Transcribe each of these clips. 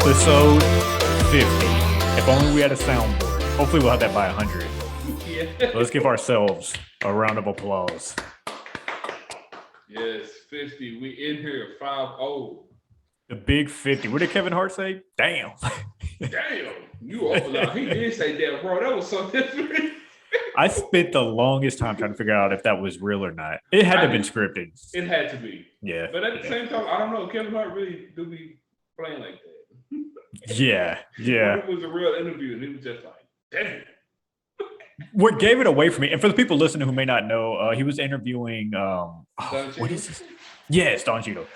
Episode 50. If only we had a soundboard. Hopefully we'll have that by 100. Yeah. Let's give ourselves a round of applause. Yes, 50. We in here 5-0. The big 50. What did Kevin Hart say? Damn. Damn. You old now. He did say that, bro. That was so different. I spent the longest time trying to figure out if that was real or not. It had to have been scripted. It had to be. Yeah. But at the same time, I don't know. Kevin Hart really do be playing like that. Yeah. It was a real interview, and he was just like, damn. What gave it away for me, and for the people listening who may not know, he was interviewing what is this? Yes, Don Cheadle.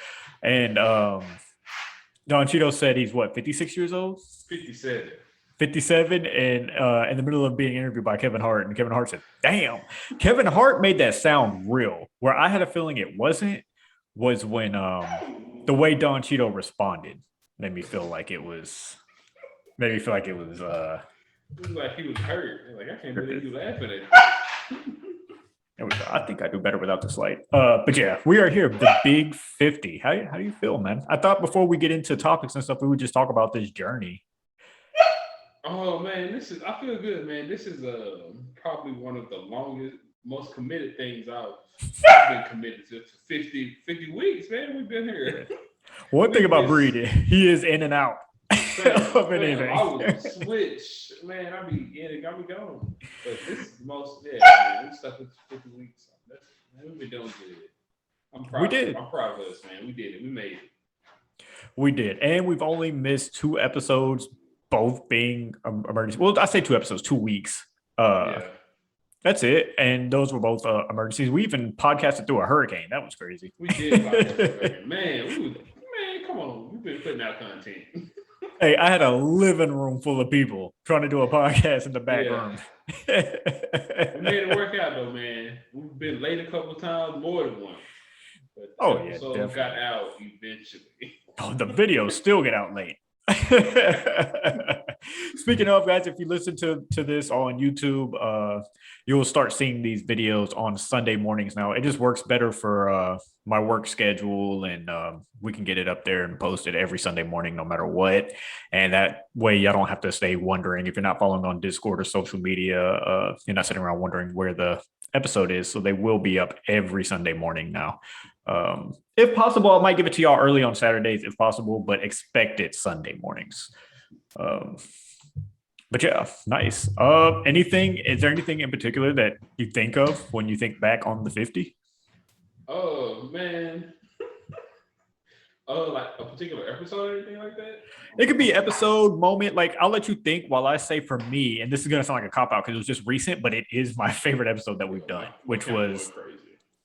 And Don Cheadle said he's 56 years old? 57. 57, and in the middle of being interviewed by Kevin Hart, and Kevin Hart said, damn. Kevin Hart made that sound real. Where I had a feeling it wasn't was when the way Don Cheadle responded made me feel like it was It was like he was hurt. Like, I can't believe you laughing at me. I think I do better without this light. But yeah, we are here, the big 50. How do you feel, man? I thought before we get into topics and stuff, we would just talk about this journey. Oh man, I feel good, man. This is probably one of the longest, most committed things I've been committed to. 50 weeks, man. We've been here. One thing about Breed, he is in and out of anything. I would switch, man. I be in, I be gone. But this is the most, man. We stuck with 50 weeks. We've been doing good. I'm proud of us, man. We did it. We made it. We did, and we've only missed 2 episodes. Both being emergencies. Well, I say 2 episodes, 2 weeks. That's it. And those were both emergencies. We even podcasted through a hurricane. That was crazy. We did podcast, man. Come on. We've been putting out content. Hey, I had a living room full of people trying to do a podcast in the back room. We made it work out though, man. We've been late a couple of times, more than once. But definitely. Got out eventually. Oh, the videos still get out late. Speaking of, guys, if you listen to this on YouTube, you'll start seeing these videos on Sunday mornings now. It just works better for my work schedule, and we can get it up there and post it every Sunday morning no matter what. And that way y'all don't have to stay wondering if you're not following on Discord or social media. You're not sitting around wondering where the episode is. So they will be up every Sunday morning now. If possible, I might give it to y'all early on Saturdays if possible, but expect it Sunday mornings. But yeah, nice. Is there anything in particular that you think of when you think back on the 50? Oh man. Like a particular episode or anything like that? It could be episode, moment. Like, I'll let you think while I say for me, and this is gonna sound like a cop out because it was just recent, but it is my favorite episode that we've done, which was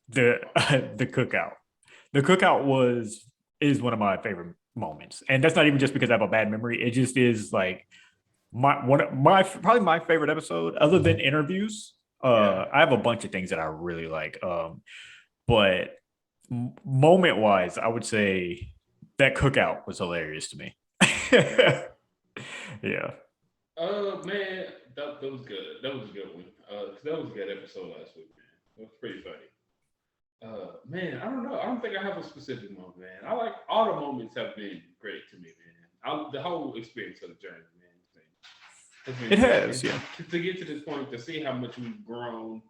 the cookout. The cookout is one of my favorite moments, and that's not even just because I have a bad memory. It just is like probably my favorite episode, other than interviews. I have a bunch of things that I really like, but moment wise, I would say that cookout was hilarious to me. Yeah. Man, that was good. That was a good one. That was a good episode last week, man. It was pretty funny. Man, I don't know. I don't think I have a specific moment, man. I like all the moments have been great to me, man. The whole experience of the journey, man. It has, yeah. To get to this point, to see how much we've grown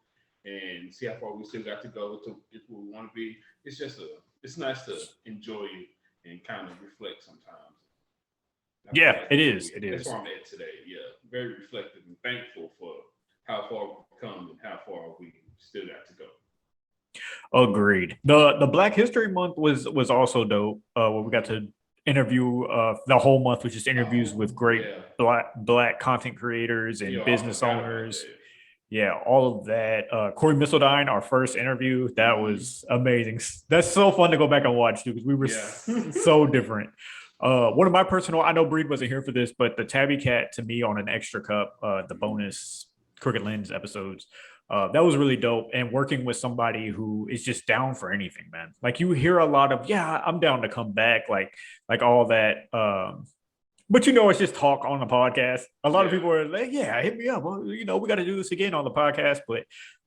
and see how far we still got to go to if we want to be. It's nice to enjoy it and kind of reflect sometimes. It is. That's where I'm at today. Yeah, very reflective and thankful for how far we've come and how far we still got to go. Agreed. The Black History Month was also dope. Where we got to interview the whole month was just interviews with great black content creators and business owners. Yeah, all of that. Corey Missildine, our first interview, that was amazing. That's so fun to go back and watch too, because we were so different. One of my personal, I know Breed wasn't here for this, but the Tabby Cat to me on an extra cup, the bonus Crooked Lens episodes, that was really dope. And working with somebody who is just down for anything, man. Like you hear a lot of, I'm down to come back, like all that. But it's just talk on the podcast. A lot of people are like, hit me up. Well, we got to do this again on the podcast. But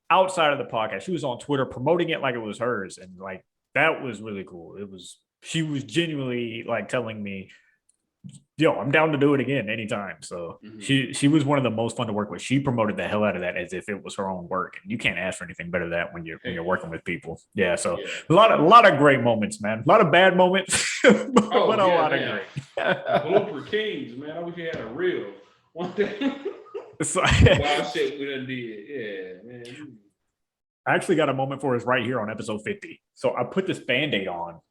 outside of the podcast, she was on Twitter promoting it like it was hers. And like, that was really cool. She was genuinely like telling me, Yo, I'm down to do it again anytime. So Hmm. she was one of the most fun to work with. She promoted the hell out of that as if it was her own work. And you can't ask for anything better than that when Heck you're yeah. working with people. Yeah. So Yeah. a lot of great moments, man. A lot of bad moments, but Oh a yeah, lot of man. great. Blooper Kings, man. I wish you had a reel one day. So, The I wild shit we done did. Yeah, man. actually got a moment for us right here on episode 50. So I put this band-aid on.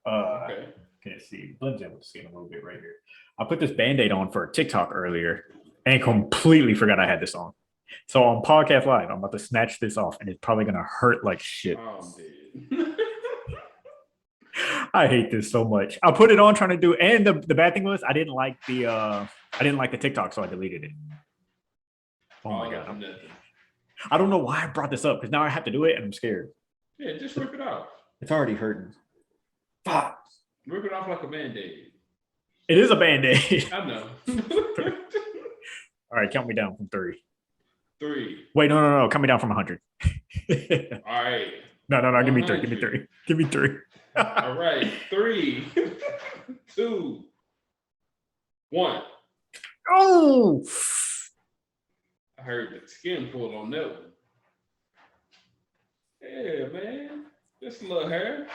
Uh Okay. can't see, blends in with the skin a little bit right here. I put this band-aid on for a TikTok earlier and completely forgot I had this on. So on Podcast Live, I'm about to snatch this off, and it's probably gonna hurt like shit. Oh, I'm dead. I hate this so much. I put it on trying to do, and the bad thing was I didn't like the TikTok, so I deleted it. Oh my All that god, for nothing. I don't know why I brought this up because now I have to do it, and I'm scared. Yeah, just rip it off. It's already hurting. Fuck. Rip it off like a band-aid. It is a band-aid. I know. All right, count me down from 3. 3. Wait, no, count me down from 100. All right. No, give me 3. 100. Give me 3. All right. 3, 2, 1. Oh, I heard the skin pull on that one. Yeah, man. Just a little hair.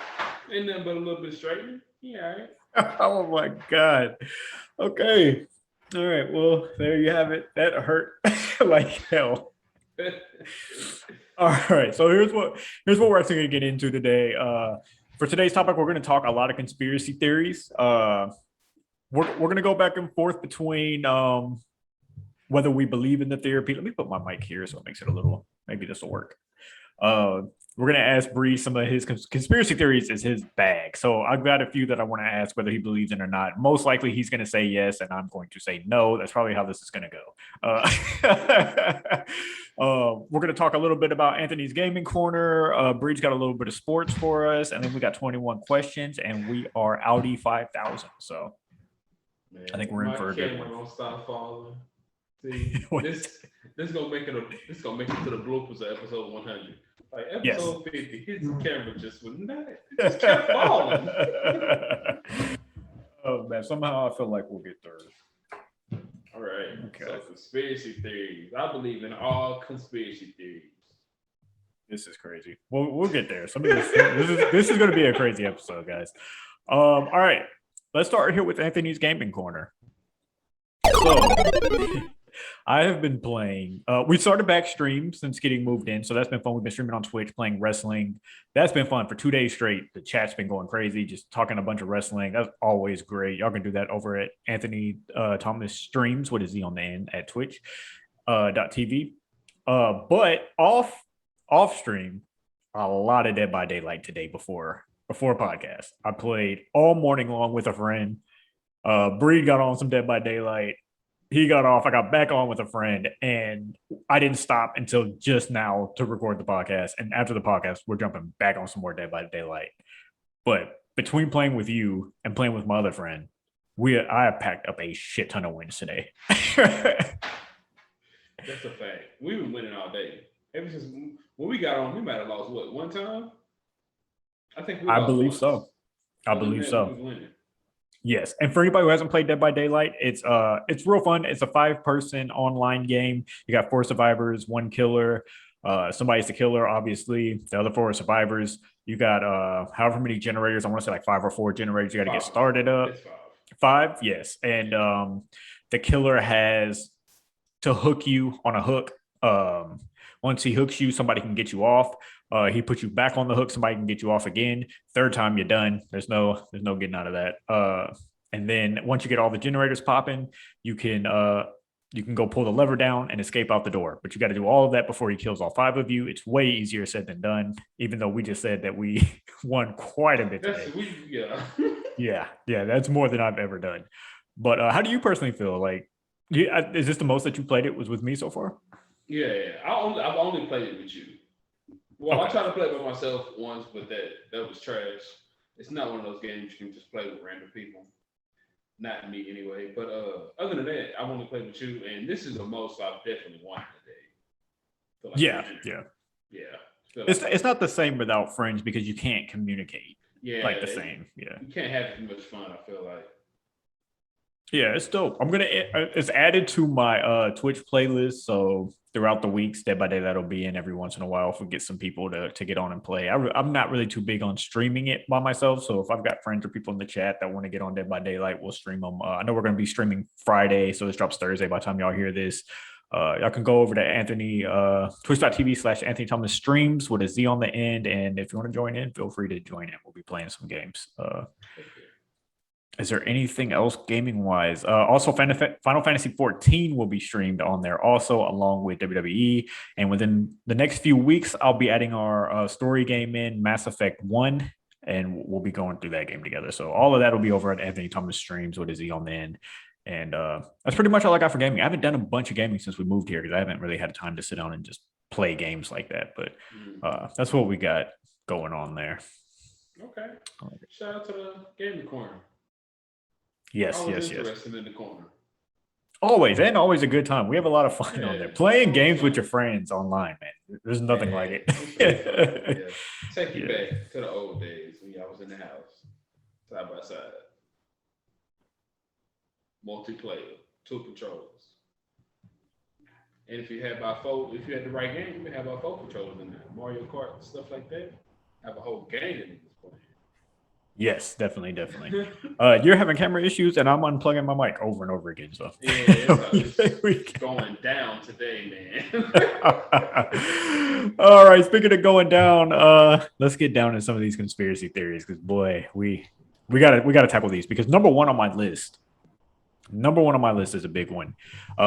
Ain't nothing but a little bit straightening. Yeah, all right. oh my god. Okay. All right. Well, there you have it. That hurt like hell. All right. So here's what we're actually going to get into today. For today's topic, we're going to talk a lot of conspiracy theories. We're going to go back and forth between whether we believe in the therapy. Let me put my mic here so it makes it a little. Maybe this will work. We're gonna ask Bree some of his conspiracy theories is his bag. So I've got a few that I want to ask whether he believes in or not. Most likely he's gonna say yes, and I'm going to say no. That's probably how this is gonna go. We're gonna talk a little bit about Anthony's gaming corner. Bree's got a little bit of sports for us, and then we got 21 questions, and we are Audi 5000. So Man, I think we're in for a good one. Don't stop falling. See, this gonna make it to the bloopers of episode 100. Like episode 50, his camera just would not. Just kept falling. Oh man, somehow I feel like we'll get through. All right. Okay. So conspiracy theories. I believe in all conspiracy theories. This is crazy. We'll get there. Some of this is going to be a crazy episode, guys. All right, let's start here with Anthony's gaming corner. So I have been playing. We started back stream since getting moved in, so that's been fun. We've been streaming on Twitch, playing wrestling. That's been fun for 2 days straight. The chat's been going crazy, just talking a bunch of wrestling. That's always great. Y'all can do that over at Anthony Thomas Streams. What is he on the end at Twitch .tv? But off stream, a lot of Dead by Daylight today before podcast. I played all morning long with a friend. Breed got on some Dead by Daylight. He got off. I got back on with a friend, and I didn't stop until just now to record the podcast. And after the podcast, we're jumping back on some more Dead by Daylight. But between playing with you and playing with my other friend, I have packed up a shit ton of wins today. That's a fact. We've been winning all day. Ever since when we got on, we might have lost what, one time? I think I believe so. I believe so. Yes, and for anybody who hasn't played Dead by Daylight, it's real fun. It's a 5-person online game. You got 4 survivors, 1 killer. Somebody's the killer, obviously. The other 4 are survivors. You got however many generators. I want to say like 5 or 4 generators. You got to get started up. It's 5, yes. And the killer has to hook you on a hook. Once he hooks you, somebody can get you off. He puts you back on the hook. Somebody can get you off again. 3rd time, you're done. There's no getting out of that. And then once you get all the generators popping, you can go pull the lever down and escape out the door. But you got to do all of that before he kills all 5 of you. It's way easier said than done. Even though we just said that we won quite a bit today. Yeah, that's more than I've ever done. But how do you personally feel? Like, is this the most that you played it was with me so far? Yeah. I've only played it with you. Well, okay. I tried to play it by myself once, but that was trash. It's not one of those games you can just play with random people. Not me anyway. But other than that, I've only played with you, and this is the most I've definitely won today. Yeah. It's not the same without friends because you can't communicate. Yeah, like the same. Yeah, you can't have as much fun. I feel like. Yeah, it's dope. It's added to my Twitch playlist. So throughout the weeks, day by day, that'll be in every once in a while if we get some people to get on and play. I'm not really too big on streaming it by myself. So if I've got friends or people in the chat that want to get on Dead by Daylight, we'll stream them. I know we're going to be streaming Friday. So this drops Thursday by the time y'all hear this. Y'all can go over to Anthony, twitch.tv/Anthony Thomas streams with a Z on the end. And if you want to join in, feel free to join in. We'll be playing some games. Is there anything else gaming wise? Also, Final Fantasy 14 will be streamed on there also, along with WWE. And within the next few weeks, I'll be adding our story game in Mass Effect 1, and we'll be going through that game together. So all of that will be over at Anthony Thomas Streams with his E on the end. And that's pretty much all I got for gaming. I haven't done a bunch of gaming since we moved here because I haven't really had time to sit down and just play games like that. But that's what we got going on there. Okay. Shout out to the gaming corner. Yes. Interesting in the corner. Always a good time. We have a lot of fun on there. Playing games with your friends online, man. There's nothing like it. Take you back to the old days when y'all was in the house, side by side. Multiplayer, 2 controllers. And if you had the right game, you could have about 4 controllers in there. Mario Kart, stuff like that. Have a whole game in this point. Yes, definitely. You're having camera issues, and I'm unplugging my mic over and over again. So it's going down today, man. All right, speaking of going down, let's get down to some of these conspiracy theories because boy, we gotta tackle these because number one on my list is a big one.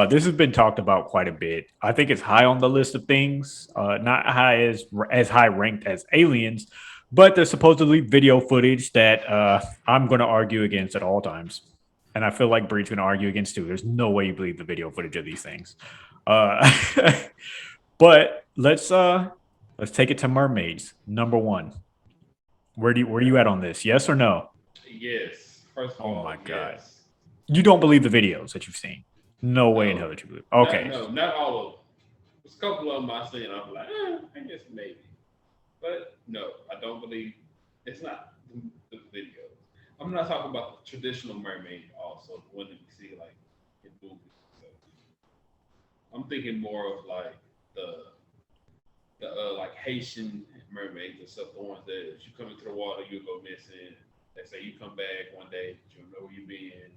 This has been talked about quite a bit. I think it's high on the list of things, not as high ranked as aliens. But there's supposedly video footage that I'm going to argue against at all times. And I feel like Breed's going to argue against too. There's no way you believe the video footage of these things. But let's take it to Mermaids. Number one. Where are you at on this? Yes or no? Yes. First of all, my God. You don't believe the videos that you've seen? No way in hell that you believe. Okay. No, not all of them. There's a couple of them I've seen. I'm like, I guess maybe. But no, I don't believe it's not the video. I'm not talking about the traditional mermaid, also the one that we see like in movies. So I'm thinking more of like the like Haitian mermaids and stuff. The ones that if you come into the water, you go missing. They say you come back one day, but you don't know where you've been.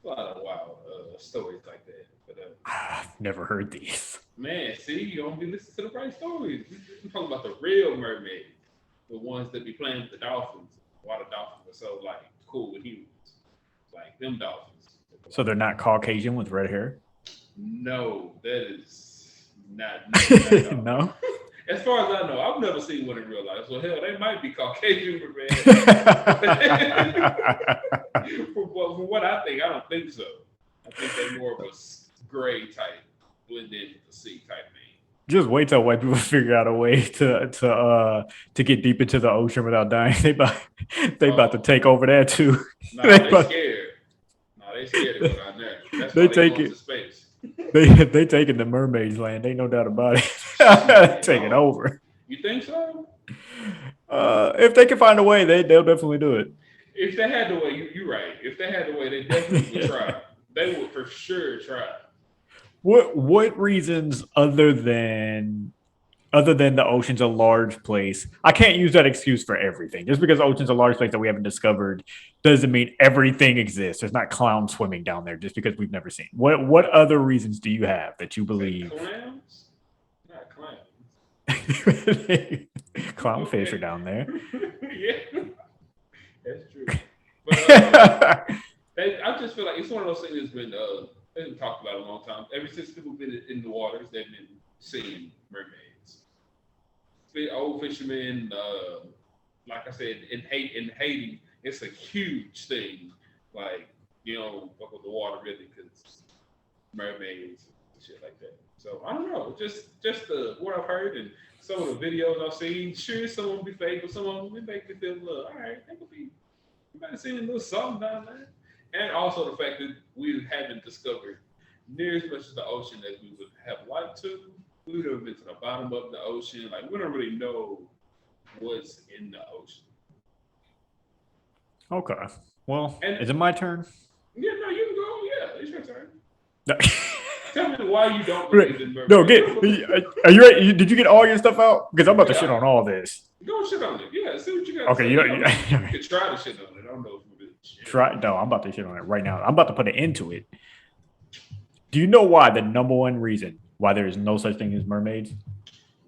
A lot of wild stories like that. But I've never heard these. Man, see, you don't be listening to the right stories. I'm talking about the real mermaids, the ones that be playing with the dolphins. Water dolphins are so like cool with humans, like them dolphins. So they're not Caucasian with red hair? No, that is not. No. As far as I know, I've never seen one in real life. So hell, they might be Caucasian with red hair. From what I think, I don't think so. I think they're more of a gray type, blend in with the sea type thing. Just wait till white people figure out a way to get deep into the ocean without dying. They about to take over that too. No, they scared. No, they scared to go down there. That's why they take it to space. They taking the mermaids land. Ain't no doubt about it. Taking over. You think so? If they can find a way, they'll definitely do it. If they had the way, you're right. If they had the way, they definitely would try. They would for sure try. What reasons other than the ocean's a large place? I can't use that excuse for everything. Just because the ocean's a large place that we haven't discovered doesn't mean everything exists. There's not clowns swimming down there just because we've never seen. What other reasons do you have that you believe? Clowns? Not clowns. Clownfish are down there. Yeah, that's true. But I just feel like it's one of those things that's been talked about a long time. Ever since people have been in the waters, they've been seeing mermaids. Old fishermen, like I said, in Haiti, it's a huge thing. Like, fuck with the water really because mermaids and shit like that. So I don't know, just what I've heard and some of the videos I've seen. Sure, some of them be fake, but some of them make me feel all right. They could be. You might have seen a little something down there. And also the fact that we haven't discovered near as much of the ocean as we would have liked to. We would have been to the bottom of the ocean. Like, we don't really know what's in the ocean. Okay. Well, is it my turn? Yeah, no, you can go. Tell me why you don't believe in mermaids. No, are you ready? Did you get all your stuff out? Because I'm about to shit on all this. Go shit on it. Yeah, see what you got. Okay, you can try to shit on it. I don't know if you really try. No, I'm about to shit on it right now. I'm about to put it into it. Do you know why the number one reason why there is no such thing as mermaids?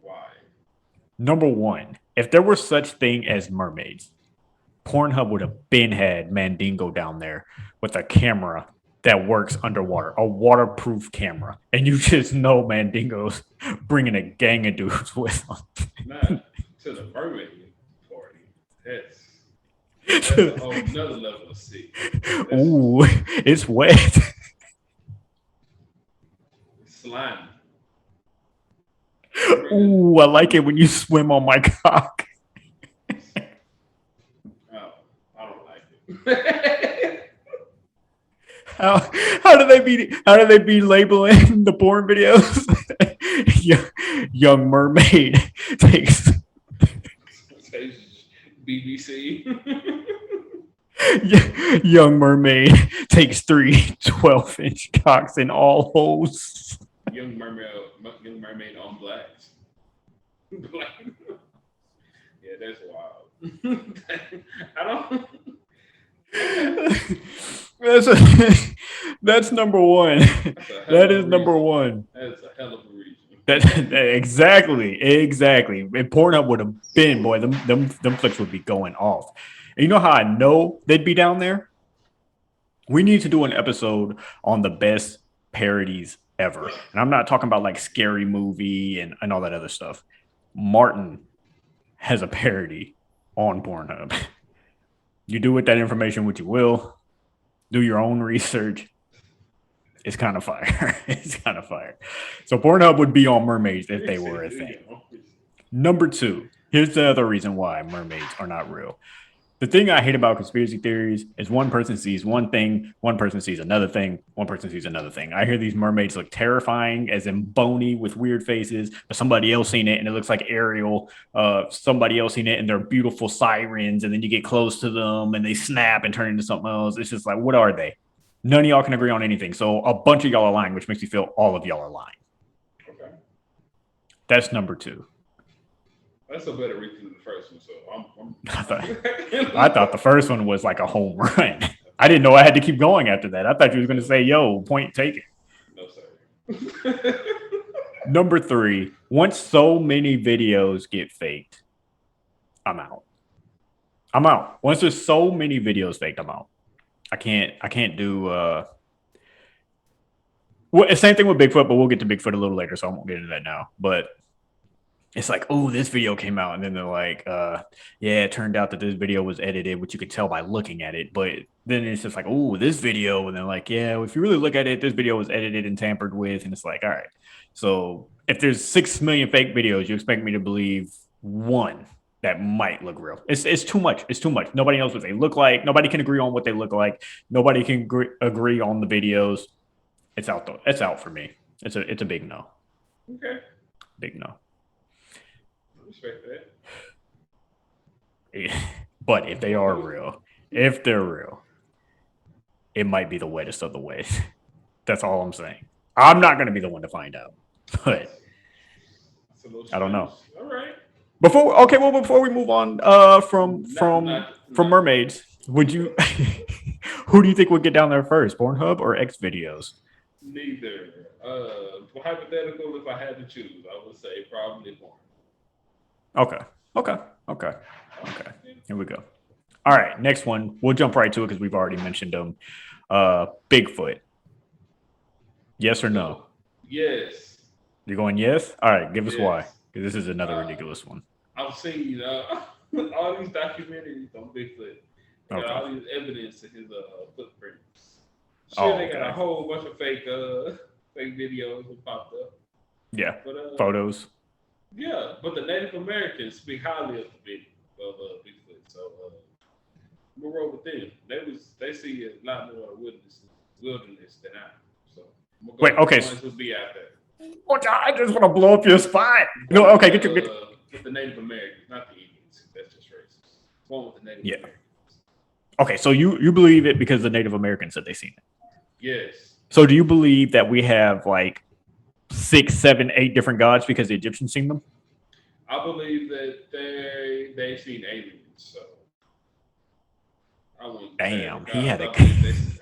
Why? Number one, if there were such thing as mermaids, Pornhub would have been had Mandingo down there with a camera that works underwater, a waterproof camera, and you just know Mandingo's bringing a gang of dudes with them. Not to the mermaid party. That's a whole another level of sick. Ooh, it's wet. Slimy. Ooh, I like it when you swim on my cock. Oh, I don't like it. How do they be labeling the porn videos? Young mermaid takes BBC. Young mermaid takes 3 12-inch cocks in all holes. Young mermaid on blacks. Yeah, that's wild. I don't. That's number one. That is number one. That's a hell of a reason. Exactly. And Pornhub would have been, boy, them flicks would be going off. And you know how I know they'd be down there? We need to do an episode on the best parodies ever. And I'm not talking about like Scary Movie and all that other stuff. Martin has a parody on Pornhub. You do with that information what you will. Do your own research. It's kind of fire. It's kind of fire. So Pornhub would be on mermaids if they were a thing. Number 2. Here's the other reason why mermaids are not real. The thing I hate about conspiracy theories is one person sees one thing, one person sees another thing, one person sees another thing. I hear these mermaids look terrifying, as in bony with weird faces, but somebody else seen it and it looks like Ariel. Somebody else seen it and they're beautiful sirens, and then you get close to them and they snap and turn into something else. It's just like, what are they? None of y'all can agree on anything. So a bunch of y'all are lying, which makes me feel all of y'all are lying. Okay. That's number 2. That's a better reason than the first one. So I thought the first one was like a home run. I didn't know I had to keep going after that. I thought you was going to say, yo, point taken. No, sir. Number 3, once so many videos get faked, I'm out. Once there's so many videos faked, I'm out. I can't do well, same thing with Bigfoot, but we'll get to Bigfoot a little later, so I won't get into that now. But it's like, oh, this video came out, and then they're like, yeah, it turned out that this video was edited, which you could tell by looking at it. But then it's just like, oh, this video, and they're like, yeah, if you really look at it, this video was edited and tampered with, and it's like, all right. So if there's 6 million fake videos, you expect me to believe one that might look real? It's too much. It's too much. Nobody knows what they look like. Nobody can agree on what they look like. Nobody can agree on the videos. It's out though. It's out for me. It's a big no. Okay. Big no. I respect that. But if they are real, if they're real, it might be the wettest of the wet. That's all I'm saying. I'm not going to be the one to find out, but I don't know. All right. Before we move on from mermaids, would you who do you think would get down there first, Pornhub or X videos? Neither. Hypothetical, if I had to choose, I would say probably porn. Okay. Here we go. All right, next one. We'll jump right to it because we've already mentioned them. Bigfoot. Yes or no? Yes. You're going yes? All right, give us why. Because this is another ridiculous one. I've seen all these documentaries on Bigfoot. Got all these evidence of his footprints. They got a whole bunch of fake videos that popped up. Yeah, but, photos. Yeah, but the Native Americans speak highly of Bigfoot. So we'll roll with them. They see a lot more wilderness than I. So wait, okay. Would be out there. I just want to blow up your spot. No, okay, get with the Native Americans, not the Indians. That's just racist. One with the Native Americans. Okay, so you believe it because the Native Americans said they seen it. Yes. So do you believe that we have like 6, 7, 8 different gods because the Egyptians seen them? I believe that they seen aliens. So I wouldn't say the Damn, he gods. had a.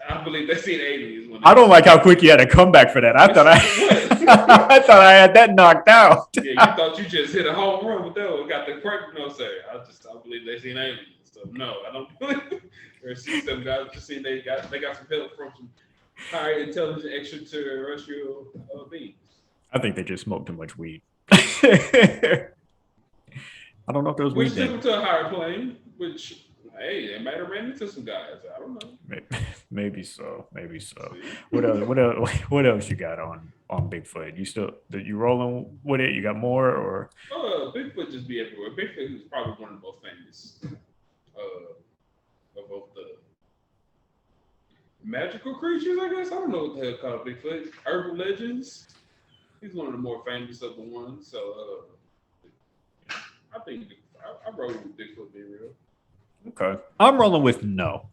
I believe they seen aliens when I they. don't like how quick you had a comeback for that. I thought What? I thought I had that knocked out. Yeah, you thought you just hit a home run with that one. Got the correct. No, sir. I believe they seen aliens. So no, I don't believe. There's some guys just seen they got some help from some higher intelligent extraterrestrial beings. I think they just smoked too much weed. I don't know if there was Which weed took then. them to a higher plane. Which hey, they might have ran into some guys. I don't know. Maybe so. See? What else? What else you got on Bigfoot? You rolling with it? You got more or? Bigfoot just be everywhere. Bigfoot is probably one of the most famous of both the magical creatures, I guess. I don't know what the hell called Bigfoot. Urban legends. He's one of the more famous of the ones. So I think I roll with Bigfoot being real. Okay, I'm rolling with no.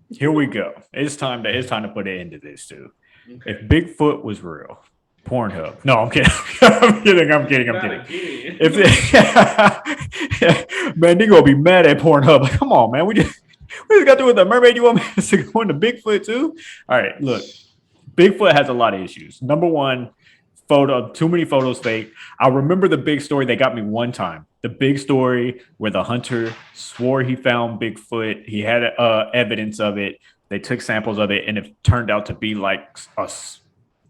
Here we go. It's time to put an end to this too. Okay. If Bigfoot was real, Pornhub. No, I'm kidding. I'm kidding. If man, they gonna be mad at Pornhub. Like, come on, man. We just got to do with the mermaid. You want me to go into Bigfoot too? All right, look. Bigfoot has a lot of issues. Number one, too many photos fake. I remember the big story that got me one time. The big story where the hunter swore he found Bigfoot. He had evidence of it. They took samples of it, and it turned out to be like a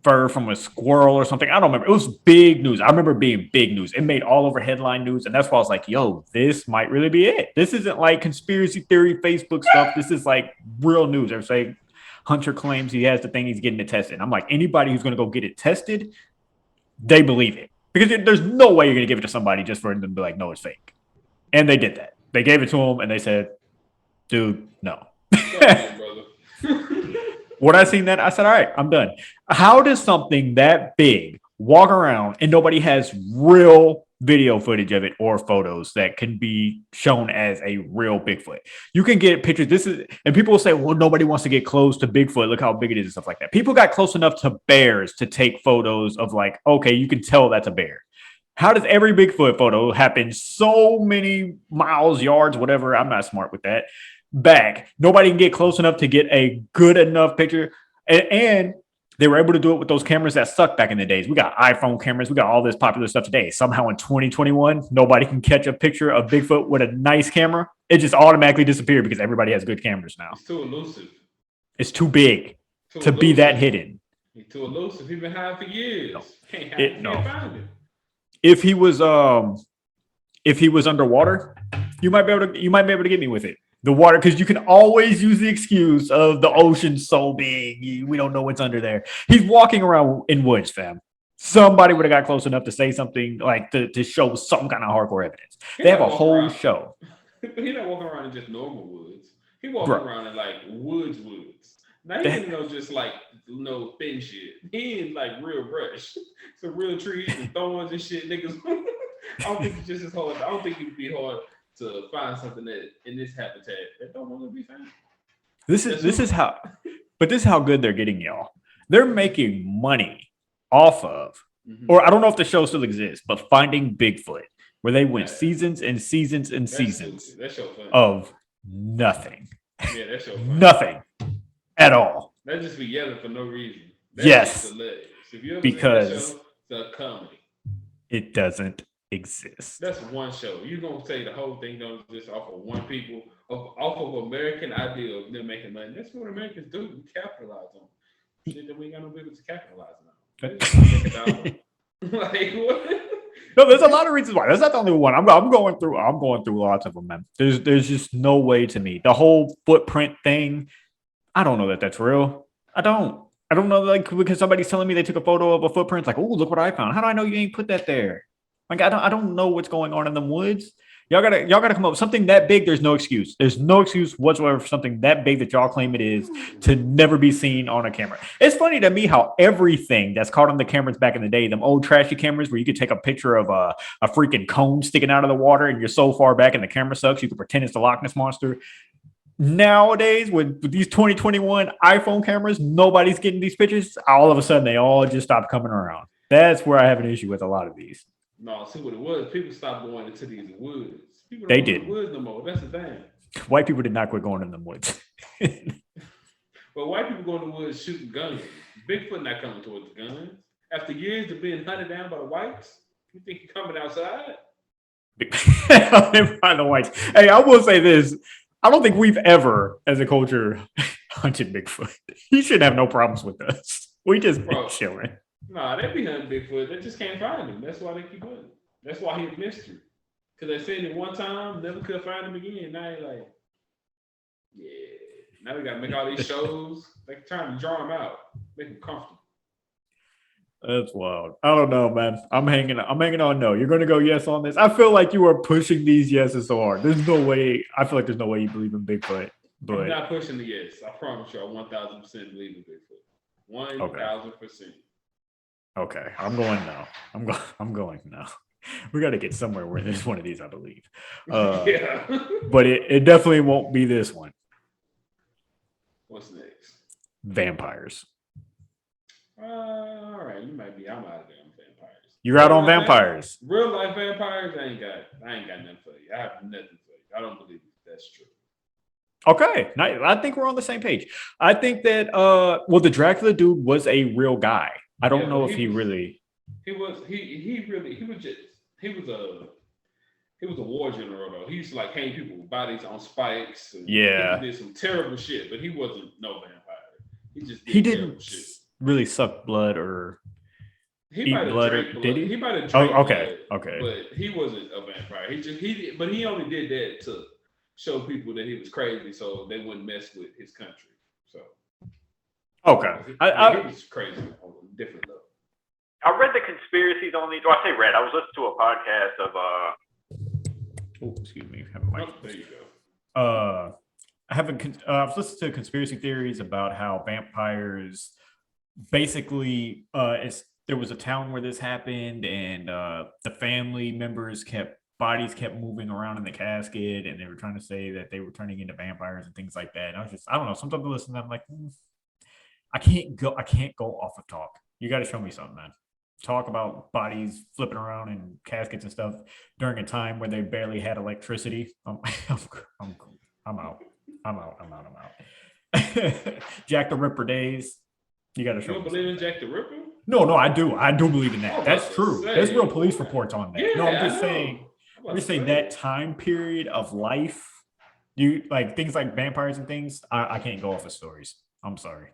fur from a squirrel or something. I don't remember. It was big news. I remember being big news. It made all over headline news, and that's why I was like, yo, this might really be it. This isn't like conspiracy theory Facebook stuff. This is like real news. They're saying Hunter claims he has the thing, he's getting it tested. I'm like, anybody who's going to go get it tested, they believe it. Because there's no way you're going to give it to somebody just for them to be like, no, it's fake. And they did that. They gave it to him and they said, dude, no. When I seen that, I said, all right, I'm done. How does something that big walk around and nobody has real video footage of it or photos that can be shown as a real Bigfoot? You can get pictures. And people will say, well, nobody wants to get close to Bigfoot. Look how big it is and stuff like that. People got close enough to bears to take photos of like, okay, you can tell that's a bear. How does every Bigfoot photo happen so many miles, yards, whatever? I'm not smart with that. Back. Nobody can get close enough to get a good enough picture. And they were able to do it with those cameras that sucked back in the days. We got iPhone cameras. We got all this popular stuff today. Somehow in 2021, nobody can catch a picture of Bigfoot with a nice camera. It just automatically disappeared because everybody has good cameras now. It's too elusive. It's too big to be that hidden. It's too elusive. He's been hiding for years. No. Can't find him. If he was underwater, you might be able to get me with it. The water, because you can always use the excuse of the ocean's so big, we don't know what's under there. He's walking around in woods, fam. Somebody would have got close enough to say something like to show some kind of hardcore evidence. They have a whole show. He's not walking around in just normal woods. He walking around in like woods. Now he didn't know just like thin shit. He ain't like real brush. Some real trees and thorns and shit, niggas. I don't think it's just as hard. I don't think it'd be hard to find something that in this habitat that don't want to be found. This is how good they're getting, y'all. They're making money off of, or I don't know if the show still exists, but Finding Bigfoot, where they went seasons and seasons and seasons of nothing. Yeah, that show nothing at all. That just be yelling for no reason. Yes, because it's a comedy. It doesn't exist. That's one show. You're gonna say the whole thing don't exist off of one people, off of American idea of them making money. That's what Americans do. We capitalize on shit that we ain't got no business to capitalize on. Like what? No, there's a lot of reasons why. That's not the only one. I'm going through lots of them, man. There's just no way to me. The whole footprint thing, I don't know that that's real. I don't know, like, because somebody's telling me they took a photo of a footprint. It's like, oh, look what I found. How do I know you ain't put that there? Like, I don't know what's going on in the woods. Y'all gotta come up with something that big. There's no excuse. There's no excuse whatsoever for something that big that y'all claim it is to never be seen on a camera. It's funny to me how everything that's caught on the cameras back in the day, them old trashy cameras where you could take a picture of a freaking cone sticking out of the water and you're so far back and the camera sucks, you could pretend it's the Loch Ness monster. nowadays with these 2021 iPhone cameras, nobody's getting these pictures. All of a sudden, they all just stop coming around. That's where I have an issue with a lot of these. No, see what it was. People stopped going into these woods. People They don't go to the didn't. woods no more. That's the thing. White people did not quit going in the woods. But white people go in the woods shooting guns. Bigfoot not coming towards the guns. After years of being hunted down by the whites, you think you're coming outside? By the whites. Hey, I will say this. I don't think we've ever, as a culture, hunted Bigfoot. He should have no problems with us. We just been chilling. Nah, they be hunting Bigfoot. They just can't find him. That's why they keep hunting. That's why he's a mystery. Because they seen him one time, never could find him again. Now you're like, yeah. Now we gotta make all these shows. They're trying to draw him out, make him comfortable. That's wild. I don't know, man. I'm hanging on no. You're gonna go yes on this. I feel like you are pushing these yeses so hard. There's no way. I feel like there's no way you believe in Bigfoot. But I'm not pushing the yes. I promise you, I 1,000% believe in Bigfoot. 1,000%. Okay, I'm going now. I'm going now. We got to get somewhere where there's one of these, I believe. Yeah. But it definitely won't be this one. What's next? Vampires. All right, you might be. I'm out of there on vampires. You're out on vampires. Real life vampires, I ain't got nothing for you. I have nothing for you. I don't believe that's true. Okay, I think we're on the same page. I think that the Dracula dude was a real guy. I don't know if he really. He was a war general though. He used to like hang people with bodies on spikes. He did some terrible shit, but he wasn't no vampire. He didn't shit. Really suck blood or eat blood. Did he? He might have drank okay. But he wasn't a vampire. But he only did that to show people that he was crazy, so they wouldn't mess with his country. So okay, he was crazy on a different level. I read the conspiracies on these. Well, I say read. I was listening to a podcast of excuse me. There you go. I've listened to conspiracy theories about how vampires basically there was a town where this happened, and the family members bodies kept moving around in the casket, and they were trying to say that they were turning into vampires and things like that. And I don't know. Sometimes I listen to them, I'm like, I can't go off of talk. You got to show me something, man. Talk about bodies flipping around in caskets and stuff during a time where they barely had electricity. I'm out. Jack the Ripper days. You got to show me. You don't believe in Jack the Ripper? No, I do. I do believe in that. That's true. Say, There's real police reports on that. Yeah, no, I'm just saying. That time period of life, you like things like vampires and things. I can't go off of stories. I'm sorry.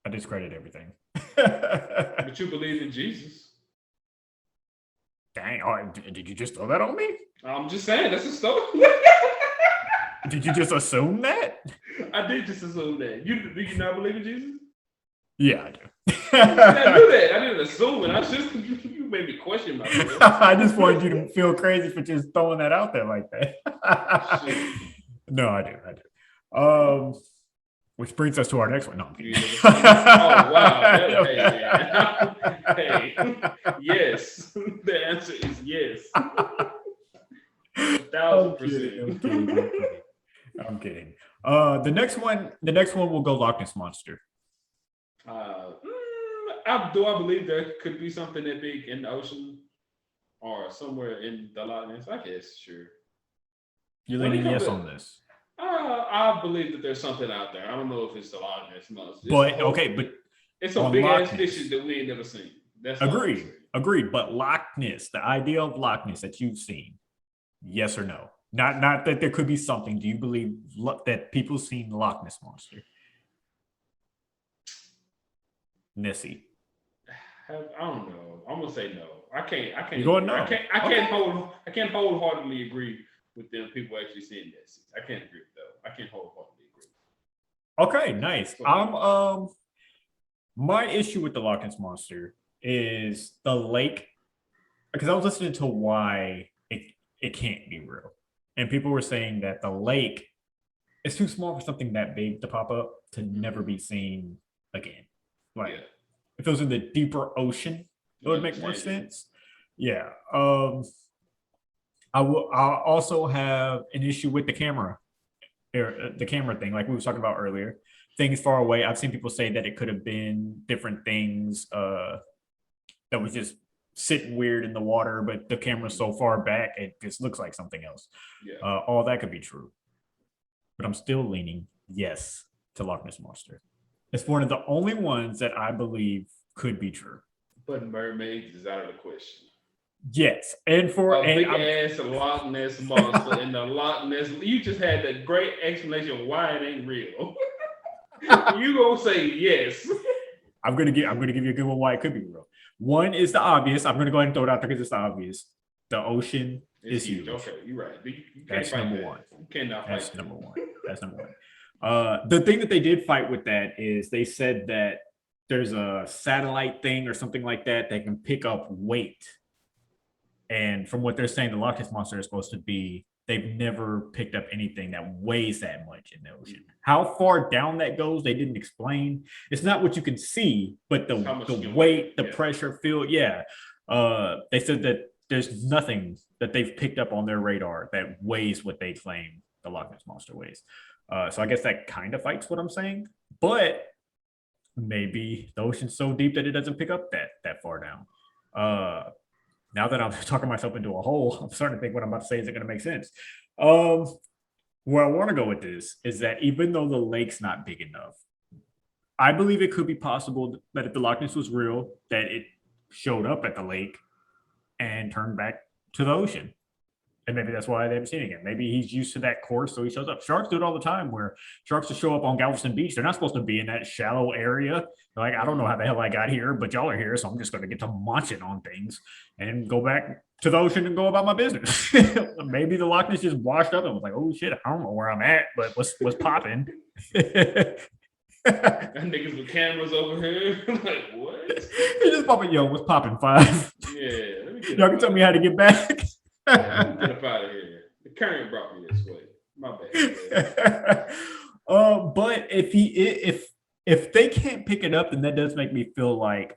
I discredit everything. But you believe in Jesus. Dang, did you just throw that on me? I'm just saying, that's a story. Did you just assume that? I did just assume that. Do you not believe in Jesus? Yeah, I do. I knew that. I didn't assume it. You made me question myself. I just wanted you to feel crazy for just throwing that out there like that. No, I do. Which brings us to our next one. No, oh wow! Hey, yes. The answer is yes. 1,000%. I'm kidding. The next one will go Loch Ness Monster. Do I believe there could be something that big in the ocean or somewhere in the Loch Ness? I guess, sure. You're leaning yes on this. I believe that there's something out there. I don't know if it's the Loch Ness Monster. But it's some big ass fishes that we ain't never seen. That's agreed. But Loch Ness, the idea of Loch Ness that you've seen, yes or no? Not that there could be something. Do you believe that people seen Loch Ness Monster? Nessie. I don't know. I'm gonna say no. I can't. You going no? I can't wholeheartedly agree with them people actually seeing this. I can't agree though. I can't wholeheartedly agree. Okay, nice. My issue with the Loch Ness Monster is the lake, because I was listening to why it can't be real, and people were saying that the lake is too small for something that big to pop up to never be seen again. Like if it was in the deeper ocean, it would make more sense. Yeah. I also have an issue with the camera the camera thing, like we were talking about earlier. Things far away. I've seen people say that it could have been different things that was just sitting weird in the water, but the camera's so far back, it just looks like something else. Yeah. All that could be true. But I'm still leaning yes to Loch Ness Monster. It's one of the only ones that I believe could be true. But mermaids is out of the question. Yes, and for big ass Loch Ness Monster and the Loch Ness, you just had that great explanation of why it ain't real. You gonna say yes? I'm gonna give you a good one why it could be real. One is the obvious. I'm gonna go ahead and throw it out there because it's the obvious. The ocean is huge. Okay, you're right. You That's number one. You cannot fight. That's number one. That's number one. The thing that they did fight with that is they said that there's a satellite thing or something like that that can pick up weight. And from what they're saying, the Loch Ness Monster is supposed to be, they've never picked up anything that weighs that much in the ocean. How far down that goes, they didn't explain. It's not what you can see, but the weight, the pressure field. Yeah. They said that there's nothing that they've picked up on their radar that weighs what they claim the Loch Ness Monster weighs. So I guess that kind of fights what I'm saying. But maybe the ocean's so deep that it doesn't pick up that far down. Now that I'm talking myself into a hole, I'm starting to think what I'm about to say isn't going to make sense. Where I want to go with this is that even though the lake's not big enough, I believe it could be possible that if the Loch Ness was real, that it showed up at the lake and turned back to the ocean. And maybe that's why they haven't seen it again. Maybe he's used to that course, so he shows up. Sharks do it all the time where sharks will show up on Galveston Beach. They're not supposed to be in that shallow area. They're like, I don't know how the hell I got here, but y'all are here, so I'm just going to get to munching on things and go back to the ocean and go about my business. Maybe the Loch Ness just washed up and was like, oh shit, I don't know where I'm at, but what's popping? That niggas with cameras over here. Like, what? He just popping, yo, what's popping, 5? Yeah. Y'all can tell me how to get back. Yeah, get up out of here. The current brought me this way. My bad. But if they can't pick it up, then that does make me feel like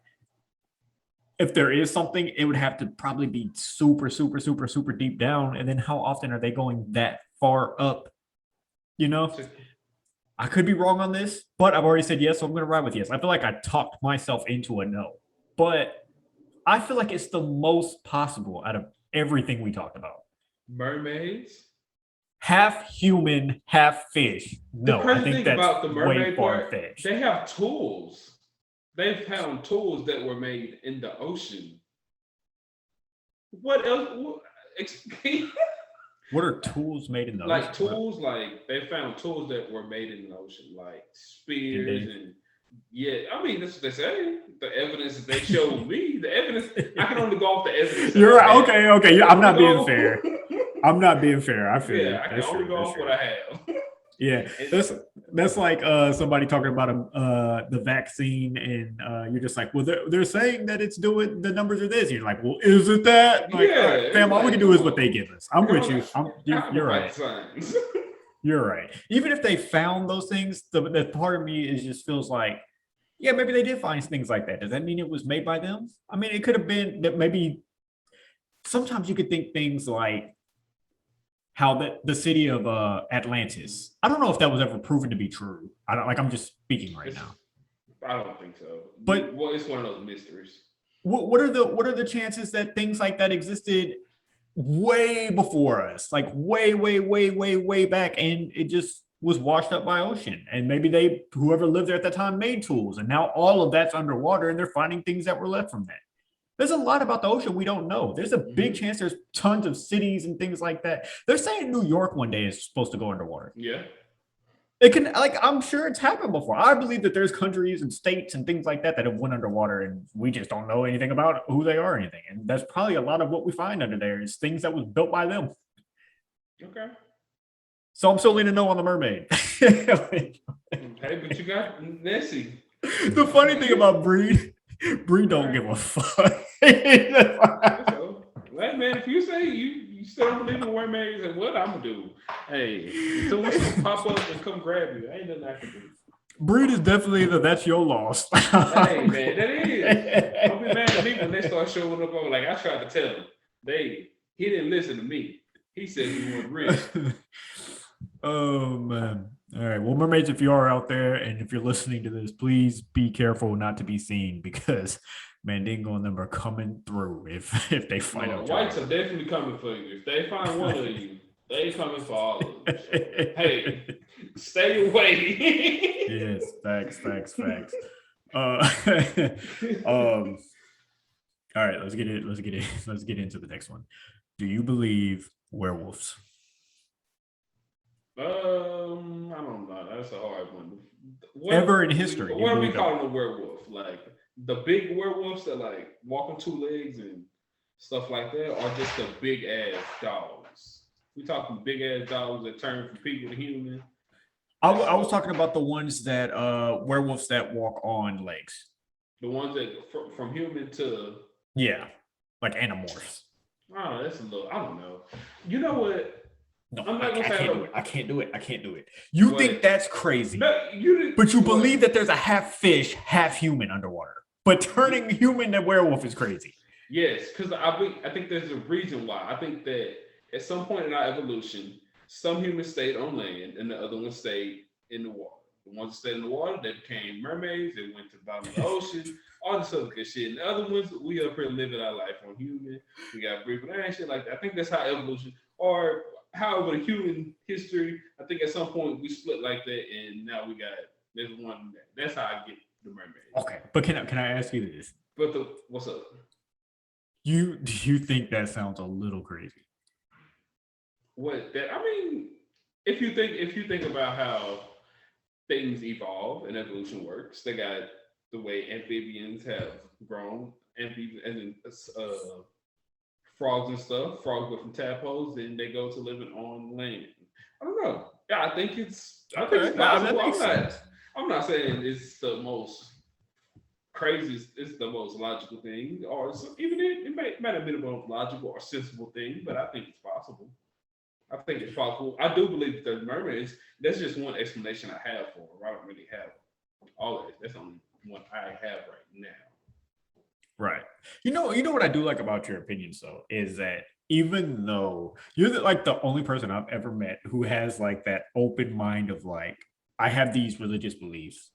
if there is something, it would have to probably be super, super, super, super deep down. And then how often are they going that far up? You know, I could be wrong on this, but I've already said yes, so I'm going to ride with yes. I feel like I talked myself into a no, but I feel like it's the most possible out of everything we talked about. Mermaids? Half human, half fish. No, I think that's about the mermaid way far-fetched. They have tools. They've found tools that were made in the ocean. What else? What are tools made in the ocean? Like tools, like they found tools that were made in the ocean, like spears and yeah. I mean, that's what they say. The evidence that they showed me, the evidence. I can only go off the evidence. You're right. Okay. Yeah, I'm not being fair. I'm not being fair. I feel yeah, I can only go off what I have. Yeah, that's like somebody talking about the vaccine, and you're just like, well, they're saying that it's doing the numbers are this. You're like, well, is it that? Like, yeah, fam, all we can do is what they give us. I'm with you. You're right. Signs. You're right. Even if they found those things, the part of me is just feels like, yeah, maybe they did find things like that. Does that mean it was made by them? I mean, it could have been that maybe. Sometimes you could think things like how the city of Atlantis. I don't know if that was ever proven to be true. I'm just speaking right now. I don't think so. But well, it's one of those mysteries. What are the chances that things like that existed way before us, like way back, and it just was washed up by ocean? And maybe whoever lived there at that time made tools, and now all of that's underwater, and they're finding things that were left from that. There's a lot about the ocean we don't know. There's a big chance there's tons of cities and things like that. They're saying New York one day is supposed to go underwater. Yeah. It can, I'm sure it's happened before. I believe that there's countries and states and things like that have went underwater, and we just don't know anything about who they are or anything. And that's probably a lot of what we find under there is things that was built by them. Okay. So I'm still leaning no on the mermaid. Hey, but you got Nessie. The funny thing about Bree don't give a fuck. So, like, man, if you say you still don't believe in mermaids, and what I'm gonna do? Hey, so what's gonna pop up and come grab you? Ain't nothing I can do. Breed is definitely that's your loss. Hey, man, that is. Don't be mad at me when they start showing up. Like I tried to tell him, he didn't listen to me. He said he wanted rich. Oh man. All right. Well, mermaids, if you are out there and if you're listening to this, please be careful not to be seen because Mandingo and them are coming through if they find No, out whites your are definitely coming for you. If they find one of you, they coming for all of you. So, hey, stay away. Yes, facts. Uh, um, all right, let's get into the next one. Do you believe werewolves? I don't know. That's a hard one. Ever in history? What are we calling a werewolf? Like the big werewolves that like walk on two legs and stuff like that, or just the big ass dogs? We talking big ass dogs that turn from people to human. I was talking about the ones that werewolves that walk on legs. The ones that from human to Yeah, like animorphs. oh, that's a little. I don't know. You know what? No, I'm not I gonna say can't do it. I can't do it. I can't do it. You What? think that's crazy, No, you didn't. but you what? believe that there's a half fish, half human underwater. But turning human to werewolf is crazy. Yes, because I think there's a reason why. I think that at some point in our evolution, some humans stayed on land and the other ones stayed in the water. The ones that stayed in the water, they became mermaids, they went to the bottom of the ocean, all this other good shit. And the other ones, we up here living our life on human. We got breathing and shit like that. I think that's how evolution, or however the human history, I think at some point we split like that, and now we got there's one. That's how I get the mermaids. Okay, but can I ask you this? But what's up? Do you think that sounds a little crazy? What that I mean, if you think about how things evolve and evolution works, they got the way amphibians have grown, amphibians as in frogs and stuff. Frogs go from tadpoles, then they go to living on land. I don't know. Yeah, I think it's possible. I'm not saying it's the most craziest, it's the most logical thing, or even it might have been a most logical or sensible thing, but I think it's possible. I think it's possible. I do believe that there's mermaids. That's just one explanation I have for her. I don't really have all of it. That's only one I have right now. Right. You know what I do like about your opinions though is that even though you're like the only person I've ever met who has like that open mind of like I have these religious beliefs,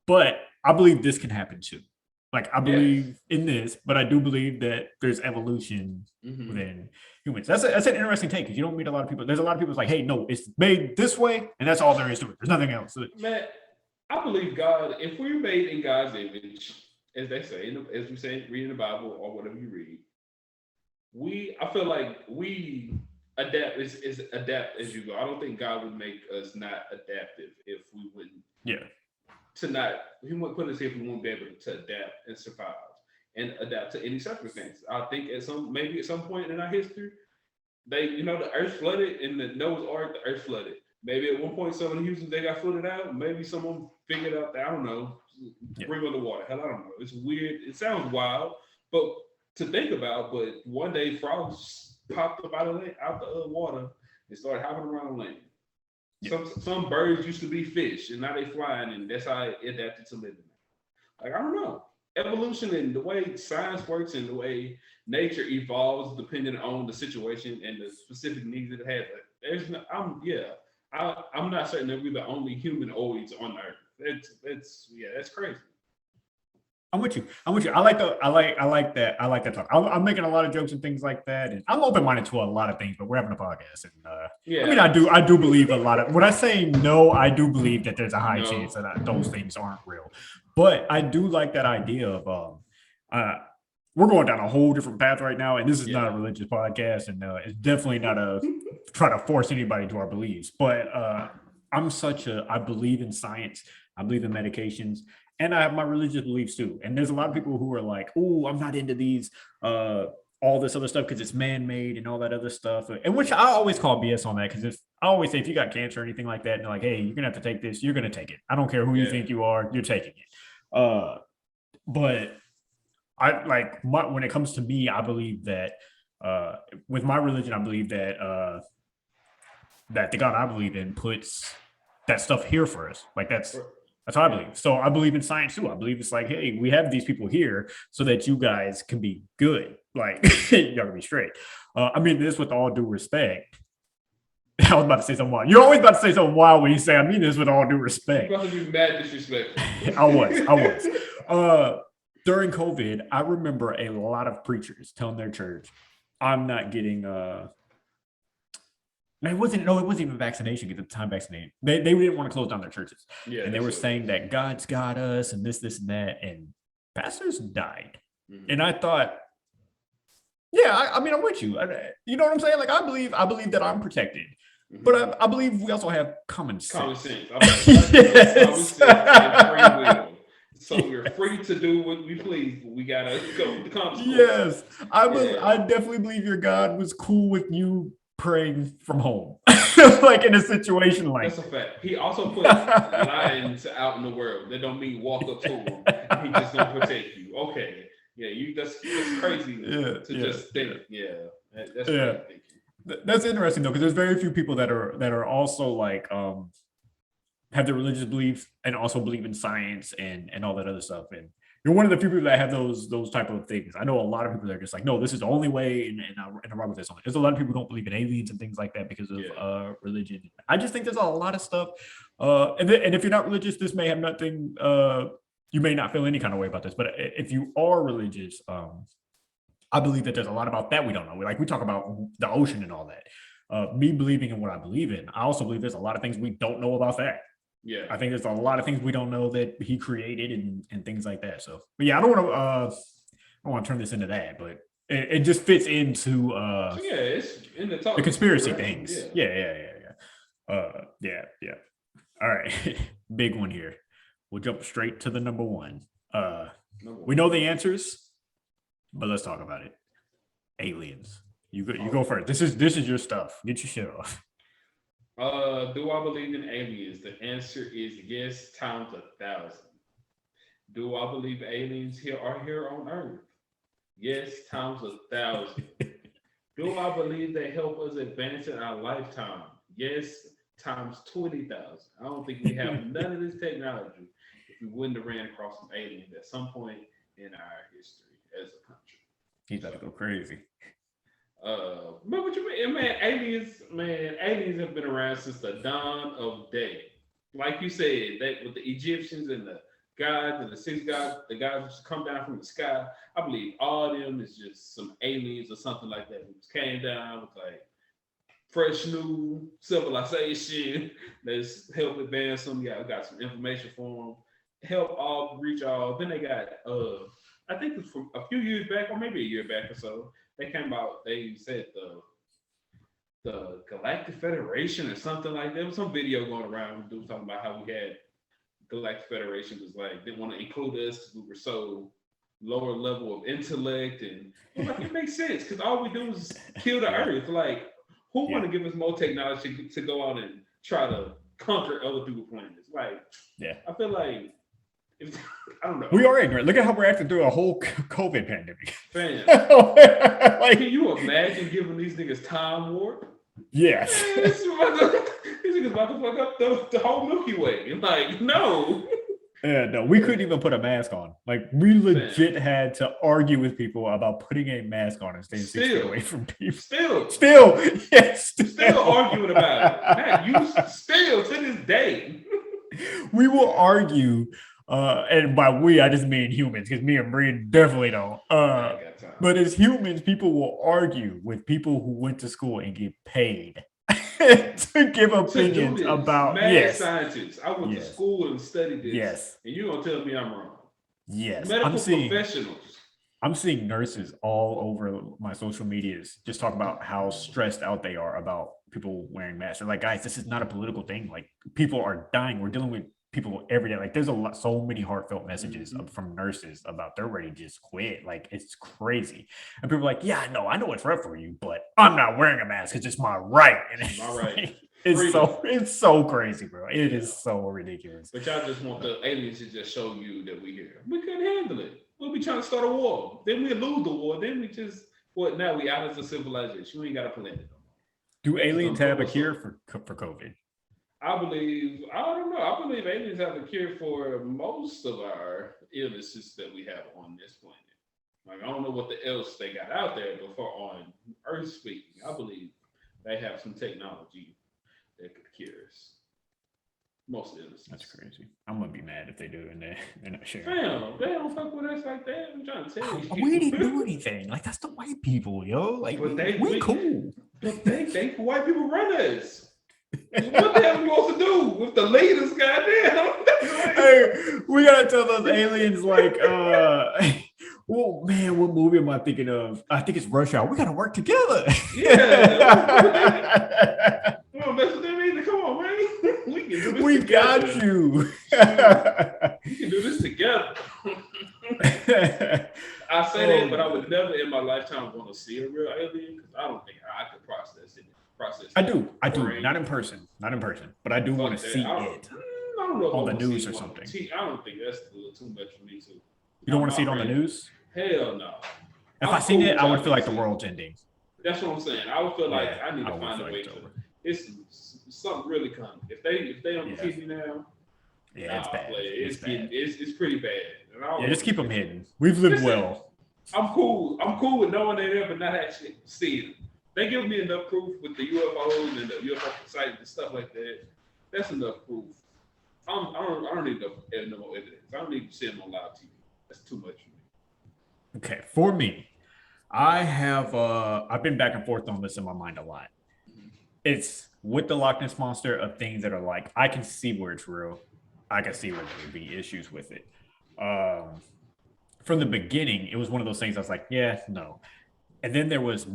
but I believe this can happen too. Like I believe in this, but I do believe that there's evolution within humans. That's an interesting take because you don't meet a lot of people. There's a lot of people that's like, hey, no, it's made this way, and that's all there is to it. There's nothing else. Man, I believe God. If we're made in God's image, as they say, as we say, reading the Bible or whatever you read, I feel like we adapt is adapt as you go. I don't think God would make us not adaptive if we wouldn't. Yeah. He wouldn't put us here if we won't be able to adapt and survive and adapt to any circumstance. I think at some point in our history, the earth flooded in the Noah's Ark, the earth flooded. Maybe at one point some of the Houston they got flooded out. Maybe someone figured out that I don't know, bring on the water. Hell, I don't know. It's weird. It sounds wild, but to think about. But one day frogs popped up out the water and started hopping around the land. Yeah. Some birds used to be fish, and now they flying, and that's how it adapted to living. Like I don't know, evolution and the way science works and the way nature evolves depending on the situation and the specific needs that it has. I'm not certain that we're the only humanoids on Earth. That's crazy. I'm with you. I like that talk. I'm making a lot of jokes and things like that, and I'm open minded to a lot of things. But we're having a podcast, and I mean, I do believe a lot of when I say no, I do believe that there's a high chance that those things aren't real. But I do like that idea of we're going down a whole different path right now, and this is not a religious podcast, and it's definitely not a try to force anybody to our beliefs. But I believe in science. I believe in medications. And I have my religious beliefs too. And there's a lot of people who are like, oh, I'm not into these, all this other stuff because it's man-made and all that other stuff. And which I always call BS on that because I always say if you got cancer or anything like that, and they're like, hey, you're going to have to take this, you're going to take it. I don't care who you think you are, you're taking it. But I like when it comes to me, I believe that with my religion, I believe that that the God I believe in puts that stuff here for us. Like that's how I believe. So I believe in science too. I believe it's like, hey, we have these people here so that you guys can be good. Like y'all can be straight. I mean, this with all due respect. I was about to say something wild. You're always about to say something wild when you say, I mean this with all due respect. You're about to be mad disrespectful. I was. During COVID, I remember a lot of preachers telling their church, I'm not getting it wasn't even vaccination at the time vaccinated. They didn't want to close down their churches. Yeah, and they were saying that God's got us and this and that. And pastors died. Mm-hmm. And I thought, yeah, I mean, I'm with you. You know what I'm saying? Like, I believe that I'm protected. Mm-hmm. But I believe we also have common sense. Common sense. Yes. Common sense and free will. So we're free to do what we please, but we gotta go with the consequences. Yes, I definitely believe your God was cool with you praying from home, like in a situation like that's a fact. He also put lions out in the world. That don't mean walk up to him. He just gonna protect you. Okay, yeah, that's crazy to just think. Yeah, that's crazy thinking. That's interesting though, because there's very few people that are also like have their religious beliefs and also believe in science and all that other stuff. And you're one of the few people that have those type of things. I know a lot of people that are just like, no, this is the only way, and I run with this. There's a lot of people who don't believe in aliens and things like that because of religion. I just think there's a lot of stuff. And if you're not religious, this may have nothing. You may not feel any kind of way about this, but if you are religious, I believe that there's a lot about that we don't know. Like we talk about the ocean and all that. Me believing in what I believe in, I also believe there's a lot of things we don't know about that. Yeah, I think there's a lot of things we don't know that he created and things like that. So, but yeah, I don't want to turn this into that, but it just fits into it's in the conspiracy things. Yeah. All right, big one here. We'll jump straight to the number one. We know the answers, but let's talk about it. Aliens. You go first. This is your stuff. Get your shit off. Do I believe in aliens? The answer is yes, times 1,000. Do I believe aliens are here on Earth? Yes, times 1,000. Do I believe they help us advance in our lifetime? Yes, times 20,000. I don't think we have none of this technology if we wouldn't have ran across some aliens at some point in our history as a country. He's about to go crazy. But what you mean, man? Aliens have been around since the dawn of day. Like you said, that with the Egyptians and the gods and the six gods, the gods just come down from the sky. I believe all of them is just some aliens or something like that who just came down with like fresh new civilization that's helped advance them. Yeah, got some information for them, help all reach all. Then they got I think it's from a few years back, or maybe a year back or so. They came out, they said the Galactic Federation or something like that. There was some video going around talking about how we had Galactic Federation was like, they want to include us because we were so lower level of intellect. And like, it makes sense because all we do is kill the Earth. Like, who want to give us more technology to go out and try to conquer other people's planets? Like, I feel like, I don't know. We are ignorant. Look at how we're acting through a whole COVID pandemic. Fam, like, can you imagine giving these niggas time warp? Yes. These niggas about to fuck up the whole Milky Way. Like, no. Yeah, no, we couldn't even put a mask on. Like, we legit had to argue with people about putting a mask on and staying 6 feet away from people. Still arguing about it. Man, still to this day. We will argue. And by we, I just mean humans, because me and Bree definitely don't. But as humans, people will argue with people who went to school and get paid to give opinions about scientists. I went to school and studied this. Yes. And you're gonna tell me I'm wrong. Yes. Medical professionals. I'm seeing nurses all over my social medias just talk about how stressed out they are about people wearing masks. They're like, guys, this is not a political thing. Like, people are dying. We're dealing with people every day. Like, there's so many heartfelt messages from nurses about they're ready to just quit. Like, it's crazy. And people are like, yeah, I know it's right for you, but I'm not wearing a mask because it's my right. And it's my right. Like, it's so crazy, bro. It is so ridiculous. But y'all just want the aliens to just show you that we here. We couldn't handle it. We'll be trying to start a war. Then we lose the war. Then we just now we out as a civilization. We ain't got a planet no more. Do aliens have a cure for COVID? I don't know. I believe aliens have a cure for most of our illnesses that we have on this planet. Like, I don't know what else they got out there, but for on Earth speaking, I believe they have some technology that could cure us. Most illnesses. That's crazy. I'm gonna be mad if they do and they're not sharing. Damn, they don't fuck with us like that. I'm trying to tell you. We didn't do anything. Like that's the white people, yo. Like we cool. But they white people run us. What the hell are we supposed to do with the leaders? Goddamn. Hey, we gotta tell those aliens like, well, man, what movie am I thinking of? I think it's Rush Hour. We gotta work together. Yeah. Don't mess with them either. Come on, man. We can do this. We together. got you. We can do this together. I say that, but I would never in my lifetime want to see a real alien because I don't think I could process it. I do. Not in person, but I do want to see it. I don't know on the news or something. I don't think that's a little too much for me too. You don't want to see it on the news? Hell no. If I seen it, I would feel like the world's ending. That's what I'm saying. I would feel like I need to find a way to. It's something really coming. If they don't keep me now, it's bad. It's pretty bad. Yeah, just keep them hidden. We've lived well. I'm cool with knowing they're there, but not actually seeing them. They give me enough proof with the UFOs and the UFO sites and stuff like that. That's enough proof. I don't need no more evidence. I don't need to see them on live TV. That's too much for me. Okay, for me, I've been back and forth on this in my mind a lot. It's with the Loch Ness monster of things that are like, I can see where it's real. I can see where there would be issues with it. From the beginning, it was one of those things I was like, yeah, no. And then there was,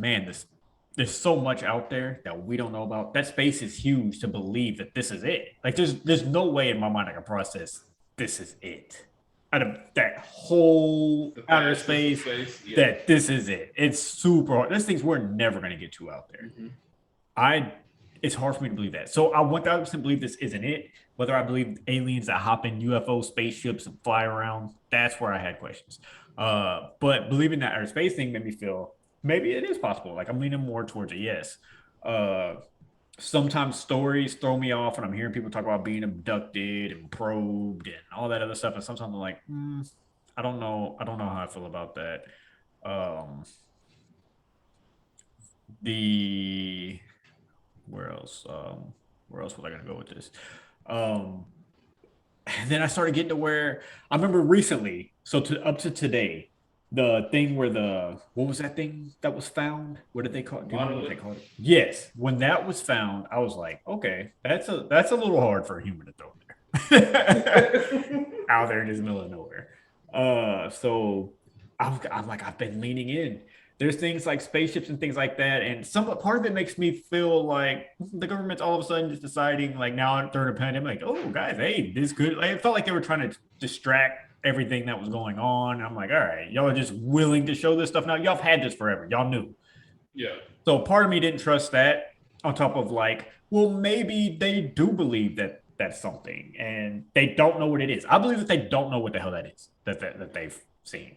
there's so much out there that we don't know about. That space is huge to believe that this is it. Like there's no way in my mind I can process this is it. Out of that whole outer space, that this is it. It's super hard. There's things we're never going to get to out there. It's hard for me to believe that. So I 1000% believe this isn't it. Whether I believe aliens that hop in UFO spaceships and fly around, that's where I had questions. But believing that outer space thing made me feel maybe it is possible. Like I'm leaning more towards a yes. Sometimes stories throw me off when I'm hearing people talk about being abducted and probed and all that other stuff. And sometimes I'm like, I don't know how I feel about that. Where else was I gonna go with this? And then I started getting to where I remember recently, up to today, the thing where what was that thing that was found? What did they call it? Do you remember what they called it? Yes. When that was found, I was like, okay, that's a little hard for a human to throw there. Out there in the middle of nowhere. So I'm like, I've been leaning in. There's things like spaceships and things like that. And part of it makes me feel like the government's all of a sudden just deciding, like now during a pandemic, like, oh guys, hey, this could, like, it felt like they were trying to distract everything that was going on. I'm like, all right, y'all are just willing to show this stuff now. Y'all have had this forever. Y'all knew. Yeah. So part of me didn't trust that, on top of like, well, maybe they do believe that that's something and they don't know what it is. I believe that they don't know what the hell that is that they've seen.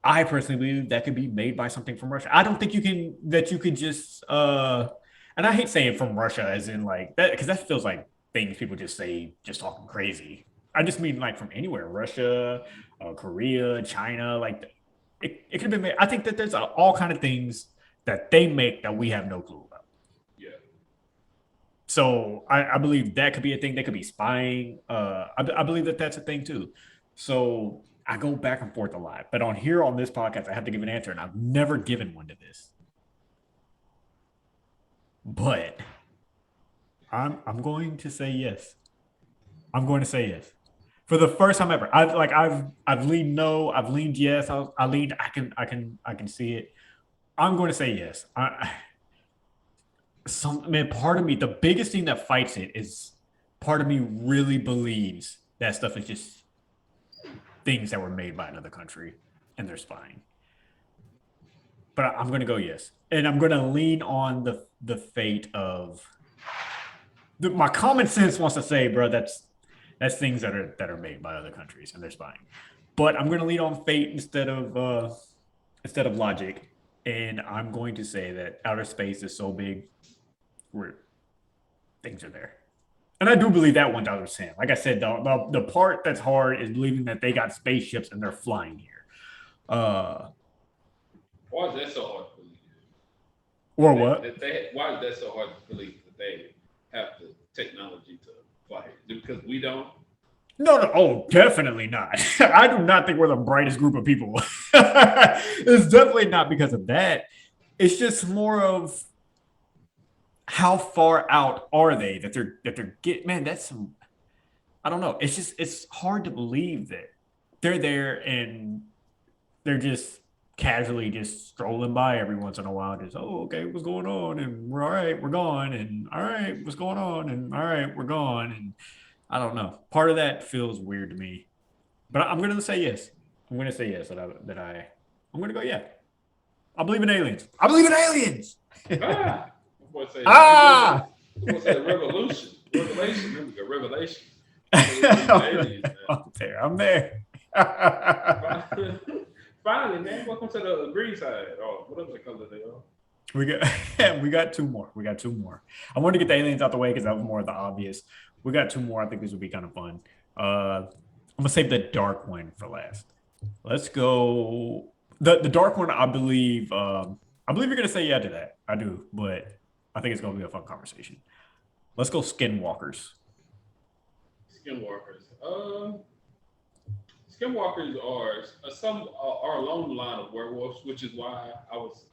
I personally believe that could be made by something from Russia. I don't think you could just and I hate saying from Russia as in like that, because that feels like things people just say just talking crazy. I just mean like from anywhere, Russia, Korea, China, like it could have been made. I think that there's all kind of things that they make that we have no clue about. Yeah. So I believe that could be a thing. They could be spying. I believe that that's a thing too. So I go back and forth a lot, but on this podcast, I have to give an answer, and I've never given one to this. But I'm going to say yes. I'm going to say yes. For the first time ever, I've leaned no, I've leaned yes, I leaned I can see it. I'm going to say yes. Part of me, the biggest thing that fights it is part of me really believes that stuff is just things that were made by another country and they're spying. But I'm going to go yes, and I'm going to lean on the fate of my common sense wants to say, bro, that's things that are made by other countries and they're spying. But I'm going to lean on fate instead of logic, and I'm going to say that outer space is so big where things are there. And I do believe that 1,000%. Like I said, the part that's hard is believing that they got spaceships and they're flying here. Why is that so hard to believe? Or what? Why is that so hard to believe that have the technology to fly here because we don't. No, oh, definitely not. I do not think we're the brightest group of people. It's definitely not because of that. It's just more of how far out are they that they're getting. Man, that's some. I don't know. It's hard to believe that they're there and they're just casually just strolling by every once in a while. Just okay, what's going on? And we're all right, we're gone. And all right, what's going on? And all right, we're gone. And I don't know. Part of that feels weird to me, but I'm gonna say yes. I'm gonna say yes. I'm gonna go yeah. I believe in aliens. I believe in aliens. Ah! What's that? Revelation. There we go. Revelation. I'm there. Finally, man. Welcome to the green side. Oh, whatever the color they are. We got two more. I wanted to get the aliens out the way because that was more of the obvious. We got two more. I think this would be kind of fun. I'm gonna save the dark one for last. Let's go. The dark one, I believe you're gonna say yeah to that. I do, but I think it's gonna be a fun conversation. Let's go skinwalkers. Skinwalkers are along the line of werewolves, which is why I was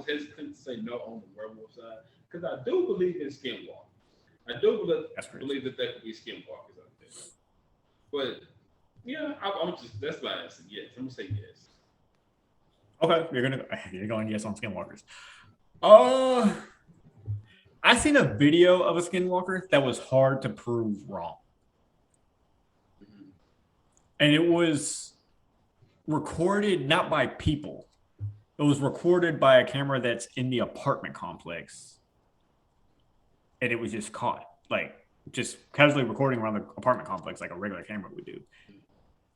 hesitant to say no on the werewolf side because I do believe in skinwalkers. I do believe that there could be skinwalkers out there. But yeah, that's why I said yes. I'm gonna say yes. Okay, you're going yes on skinwalkers. I seen a video of a skinwalker that was hard to prove wrong. And it was recorded not by people. It was recorded by a camera that's in the apartment complex. And it was just caught, like just casually recording around the apartment complex like a regular camera would do.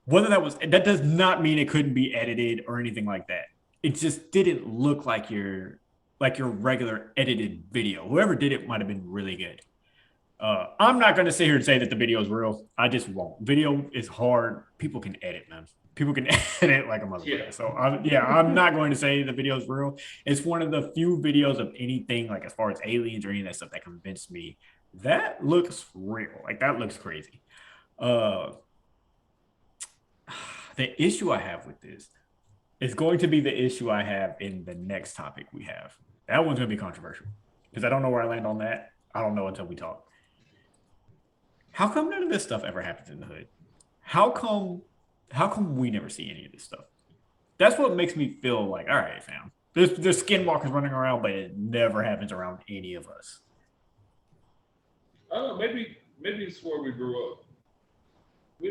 That does not mean it couldn't be edited or anything like that. It just didn't look like your regular edited video. Whoever did it might have been really good. I'm not going to sit here and say that the video is real. I just won't. Video is hard. People can edit, man. People can edit like a motherfucker. Yeah. So I'm not going to say the video is real. It's one of the few videos of anything like as far as aliens or any of that stuff that convinced me that looks real. Like that looks crazy. The issue I have with this is going to be the issue I have in the next topic we have. That one's going to be controversial because I don't know where I land on that. I don't know until we talk. How come none of this stuff ever happens in the hood? How come we never see any of this stuff? That's what makes me feel like, all right, fam. There's skinwalkers running around, but it never happens around any of us. Maybe it's where we grew up.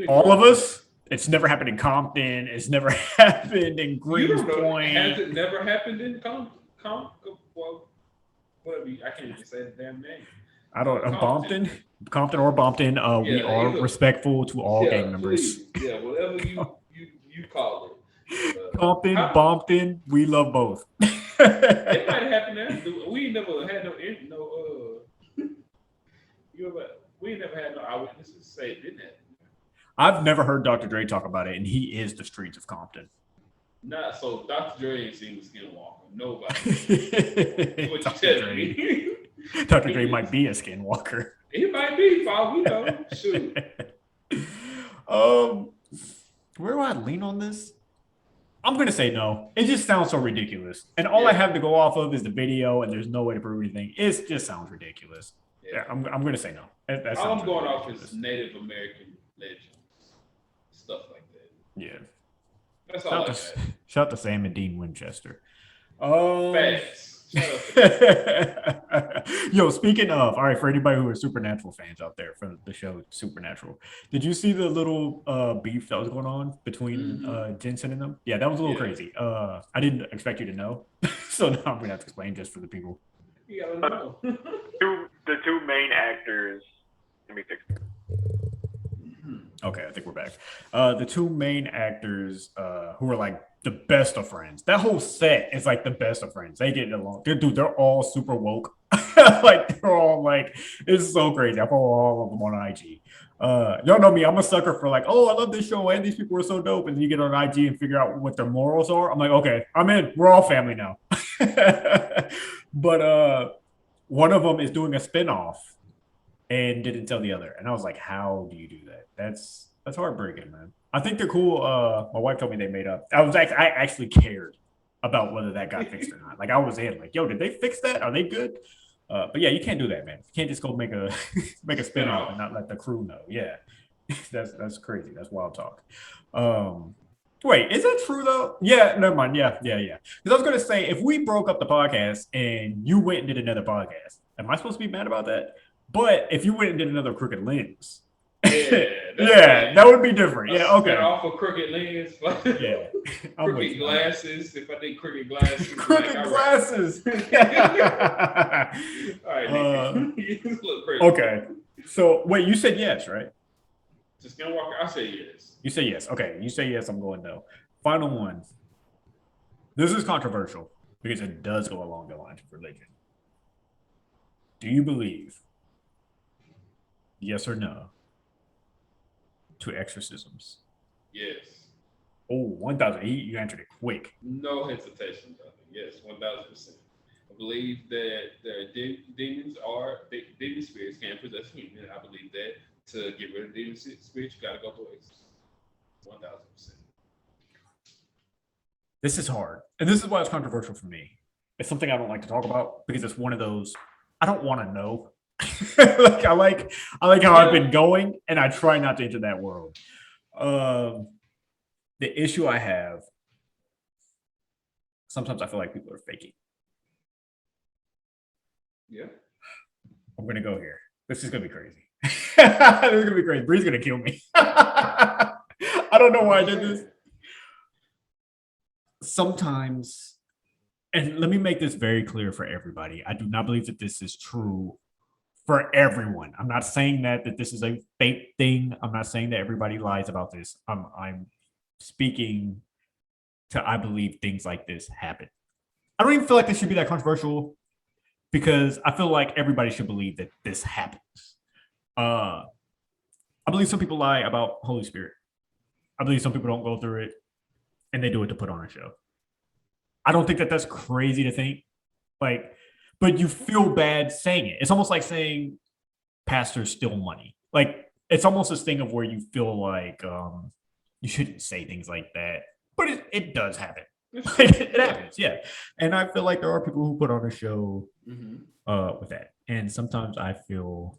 All of us? It's never happened in Compton. It's never happened in Greens Point. Has it never happened in Compton? Well, whatever. I can't even say the damn name. I don't. Compton or Bompton. We are respectful to all gang members. Please. Yeah, whatever you call it. Compton, Bompton. We love both. It might happen there. We never had we never had no eyewitnesses say it didn't happen. I've never heard Dr. Dre talk about it, and he is the streets of Compton. Not so. Dr. Dre ain't seen the skinwalker. Nobody. What you telling me? Dr. Dre might be a skinwalker. He might be, for all we know. Shoot. Where do I lean on this? I'm gonna say no. It just sounds so ridiculous, and all I have to go off of is the video, and there's no way to prove anything. It just sounds ridiculous. Yeah, I'm gonna say no. All I'm going off is Native American legends, stuff like that. Yeah. That's all Shout out to Sam and Dean Winchester. Facts. Yo, speaking of, all right, for anybody who is Supernatural fans out there from the show Supernatural, did you see the little beef that was going on between Jensen and them? Yeah, that was a little crazy. I didn't expect you to know, so now I'm gonna have to explain just for the people. You gotta know. The two main actors. Let me fix it. Okay, I think we're back. The two main actors who are like the best of friends. That whole set is like the best of friends. They get along. They're all super woke. Like they're all like, it's so crazy. I follow all of them on IG. Y'all know me. I'm a sucker for like, oh, I love this show and these people are so dope. And then you get on IG and figure out what their morals are. I'm like, okay, I'm in. We're all family now. But one of them is doing a spinoff and didn't tell the other. And I was like, how do you do that? That's heartbreaking, man. I think they're cool. My wife told me they made up. I actually cared about whether that got fixed or not. Like I was in like, yo, did they fix that? Are they good? But yeah, you can't do that, man. You can't just go make a make a spinoff and not let the crew know. Yeah, that's crazy. That's wild talk. Wait, is that true though? Yeah, never mind. Yeah. Because I was gonna say, if we broke up the podcast and you went and did another podcast, am I supposed to be mad about that? But if you went and did another Crooked Lens, that would be different. Yeah, okay. Off of Crooked Lens, yeah, crooked glasses. If I did crooked glasses, crooked glasses. All right, you look crazy. Okay, so wait, you said yes, right? Just Skinwalker. I say yes. You say yes. Okay, you say yes. I'm going no. Final one. This is controversial because it does go along the lines of religion. Do you believe? Yes or no? To exorcisms? Yes. Oh, 1,000. You answered it quick. No hesitation, brother. Yes, 1,000%. I believe that there are demon spirits can possess humans. I believe that to get rid of demon spirits, you gotta go through exorcism. 1,000%. This is hard, and this is why it's controversial for me. It's something I don't like to talk about because it's one of those I don't want to know. I like how I've been going, and I try not to enter that world. The issue I have, sometimes I feel like people are faking. Yeah. I'm gonna go here. This is gonna be crazy. This is gonna be crazy. Bree's gonna kill me. I don't know why I did this. Sometimes, and let me make this very clear for everybody. I do not believe that this is true for everyone. I'm not saying that this is a fake thing. I'm not saying that everybody lies about this. I'm speaking to I believe things like this happen. I don't even feel like this should be that controversial because I feel like everybody should believe that this happens. I believe some people lie about Holy Spirit. I believe some people don't go through it and they do it to put on a show. I don't think that that's crazy to think. Like, but you feel bad saying it. It's almost like saying pastors steal money. Like, it's almost this thing of where you feel like you shouldn't say things like that. But it does happen. It happens, yeah. And I feel like there are people who put on a show with that. And sometimes I feel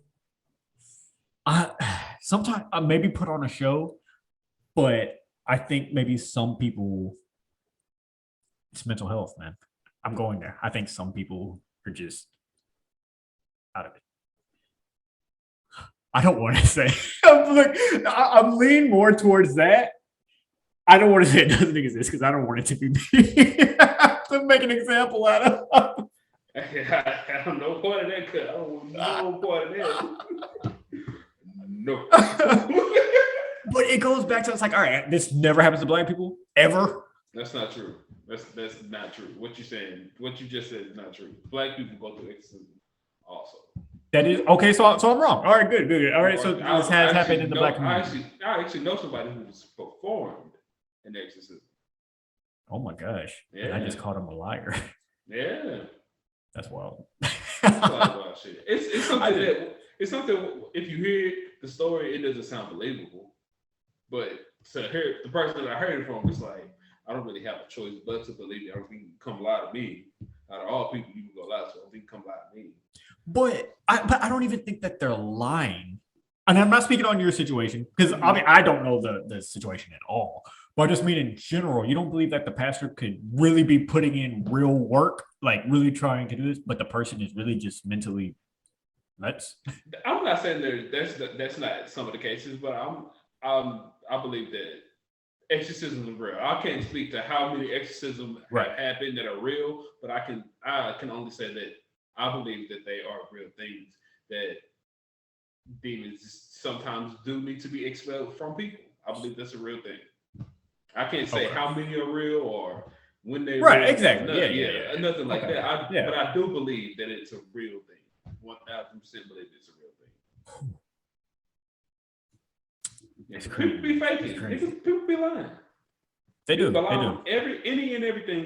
sometimes I maybe put on a show, but I think maybe some people, it's mental health, man. I'm going there. I think some people are just out of it. I don't want to say. I'm leaning more towards that. I don't want to say it doesn't exist because I don't want it to be me. To make an example out of. I don't know part of that. I don't want no part of that. No. But it goes back to, it's like, all right, this never happens to Black people ever. That's not true. That's not true. What you're saying, what you just said is not true. Black people go through exorcism also. That is okay. So I'm wrong. All right, good. All right, so this has happened in the Black community. I actually know somebody who's performed an exorcism. Oh my gosh! Yeah. And I just called him a liar. Yeah, that's wild. That's wild shit. It's something that it's something. If you hear the story, it doesn't sound believable. But to hear the person that I heard it from, it's like I don't really have a choice but to believe it. I don't think you can come lie to me. Out of all people, you can go lie to. I don't think you can come lie to me. But I don't even think that they're lying. And I'm not speaking on your situation because I mean I don't know the situation at all. But I just mean in general, you don't believe that the pastor could really be putting in real work, like really trying to do this, but the person is really just mentally nuts. I'm not saying that's not some of the cases, but I believe that exorcisms are real. I can't speak to how many exorcisms have happened that are real, but I can only say that I believe that they are real things, that demons sometimes do need to be expelled from people. I believe that's a real thing. I can't say how many are real or when they're real. Exactly. Yeah. Nothing like that. But I do believe that it's a real thing. 1,000% believe it's a real thing. Yeah, people be faking. People be lying. They do. Any and everything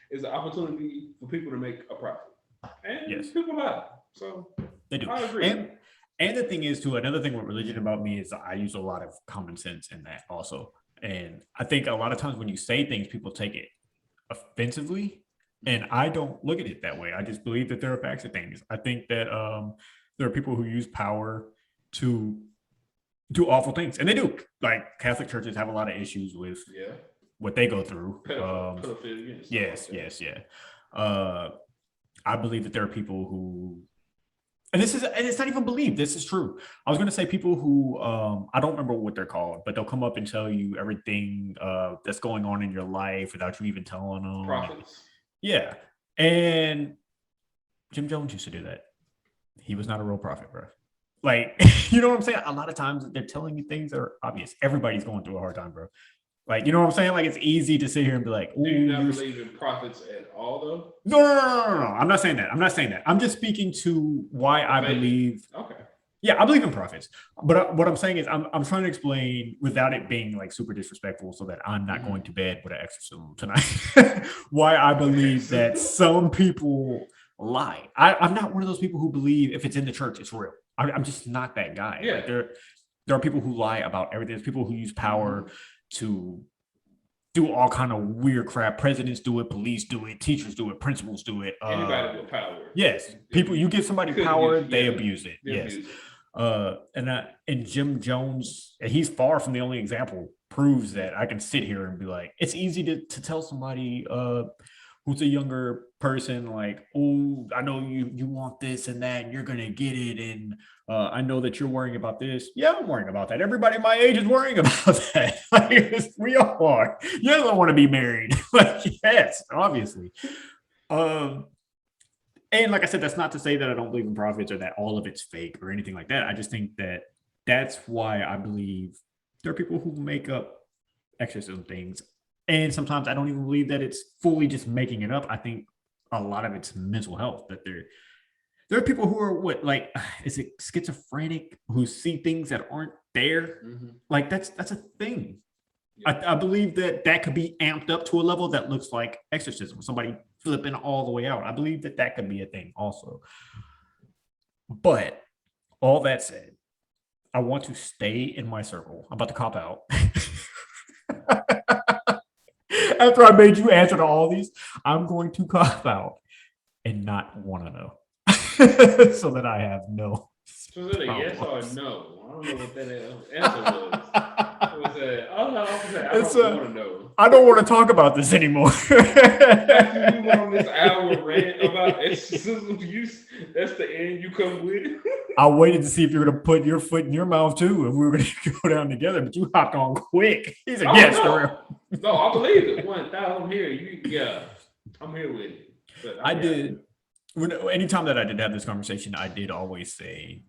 is an opportunity for people to make a profit. And Yes. people lie. So They do. I agree. And the thing is, too, another thing with religion about me is I use a lot of common sense in that also. And I think a lot of times when you say things, people take it offensively. And I don't look at it that way. I just believe that there are facts of things. I think that there are people who use power to do awful things. And they do. Like Catholic churches have a lot of issues with Yeah. what they go through. Pedophilia and stuff Yes, like that. yes, yeah. I believe that there are people who, and it's not even believed. This is true. I was going to say people who, I don't remember what they're called, but they'll come up and tell you everything that's going on in your life without you even telling them. Prophets. Yeah. And Jim Jones used to do that. He was not a real prophet, bro. Like, you know what I'm saying? A lot of times they're telling you things that are obvious. Everybody's going through a hard time, bro. Like, you know what I'm saying? Like, it's easy to sit here and be like, do you not believe in prophets at all, though? No. I'm not saying that. I'm just speaking to why I believe. Okay. Yeah, I believe in prophets. But what I'm saying is I'm trying to explain without it being like super disrespectful so that I'm not going to bed with an exorcism tonight. Why I believe that some people lie. I'm not one of those people who believe if it's in the church, it's real. I'm just not that guy. Yeah. Like there are people who lie about everything. There's people who use power to do all kind of weird crap. Presidents do it, police do it, teachers do it, principals do it. Anybody with power. Yes, people. You give somebody power, they abuse it. Yes, abuse it. And Jim Jones, he's far from the only example. Proves that I can sit here and be like, it's easy to tell somebody who's a younger person like, oh, I know you want this and that, and you're gonna get it, and I know that you're worrying about this. Yeah, I'm worrying about that. Everybody my age is worrying about that. Like, we all are. You don't want to be married. Like, yes, obviously. And like I said, that's not to say that I don't believe in prophets or that all of it's fake or anything like that. I just think that that's why I believe there are people who make up exorcism things. And sometimes I don't even believe that it's fully just making it up. I think a lot of it's mental health, that there are people who are is it schizophrenic, who see things that aren't there? Mm-hmm. Like that's a thing. Yeah. I believe that could be amped up to a level that looks like exorcism, somebody flipping all the way out. I believe that could be a thing also. But all that said, I want to stay in my circle. I'm about to cop out. After I made you answer to all these, I'm going to cop out and not want to know. So that I have no. So is it a yes or a no? I don't know what that answer was. Was it? Oh no, I don't want to know. I don't want to talk about this anymore. After you went on this hour rant about exorcism use, that's the end you come with. I waited to see if you were going to put your foot in your mouth too, and we were going to go down together, but you hopped on quick. He said, yes, no, I believe it. 1,000 here. Yeah, I'm here with it. But I did. Anytime that I did have this conversation, I did always say,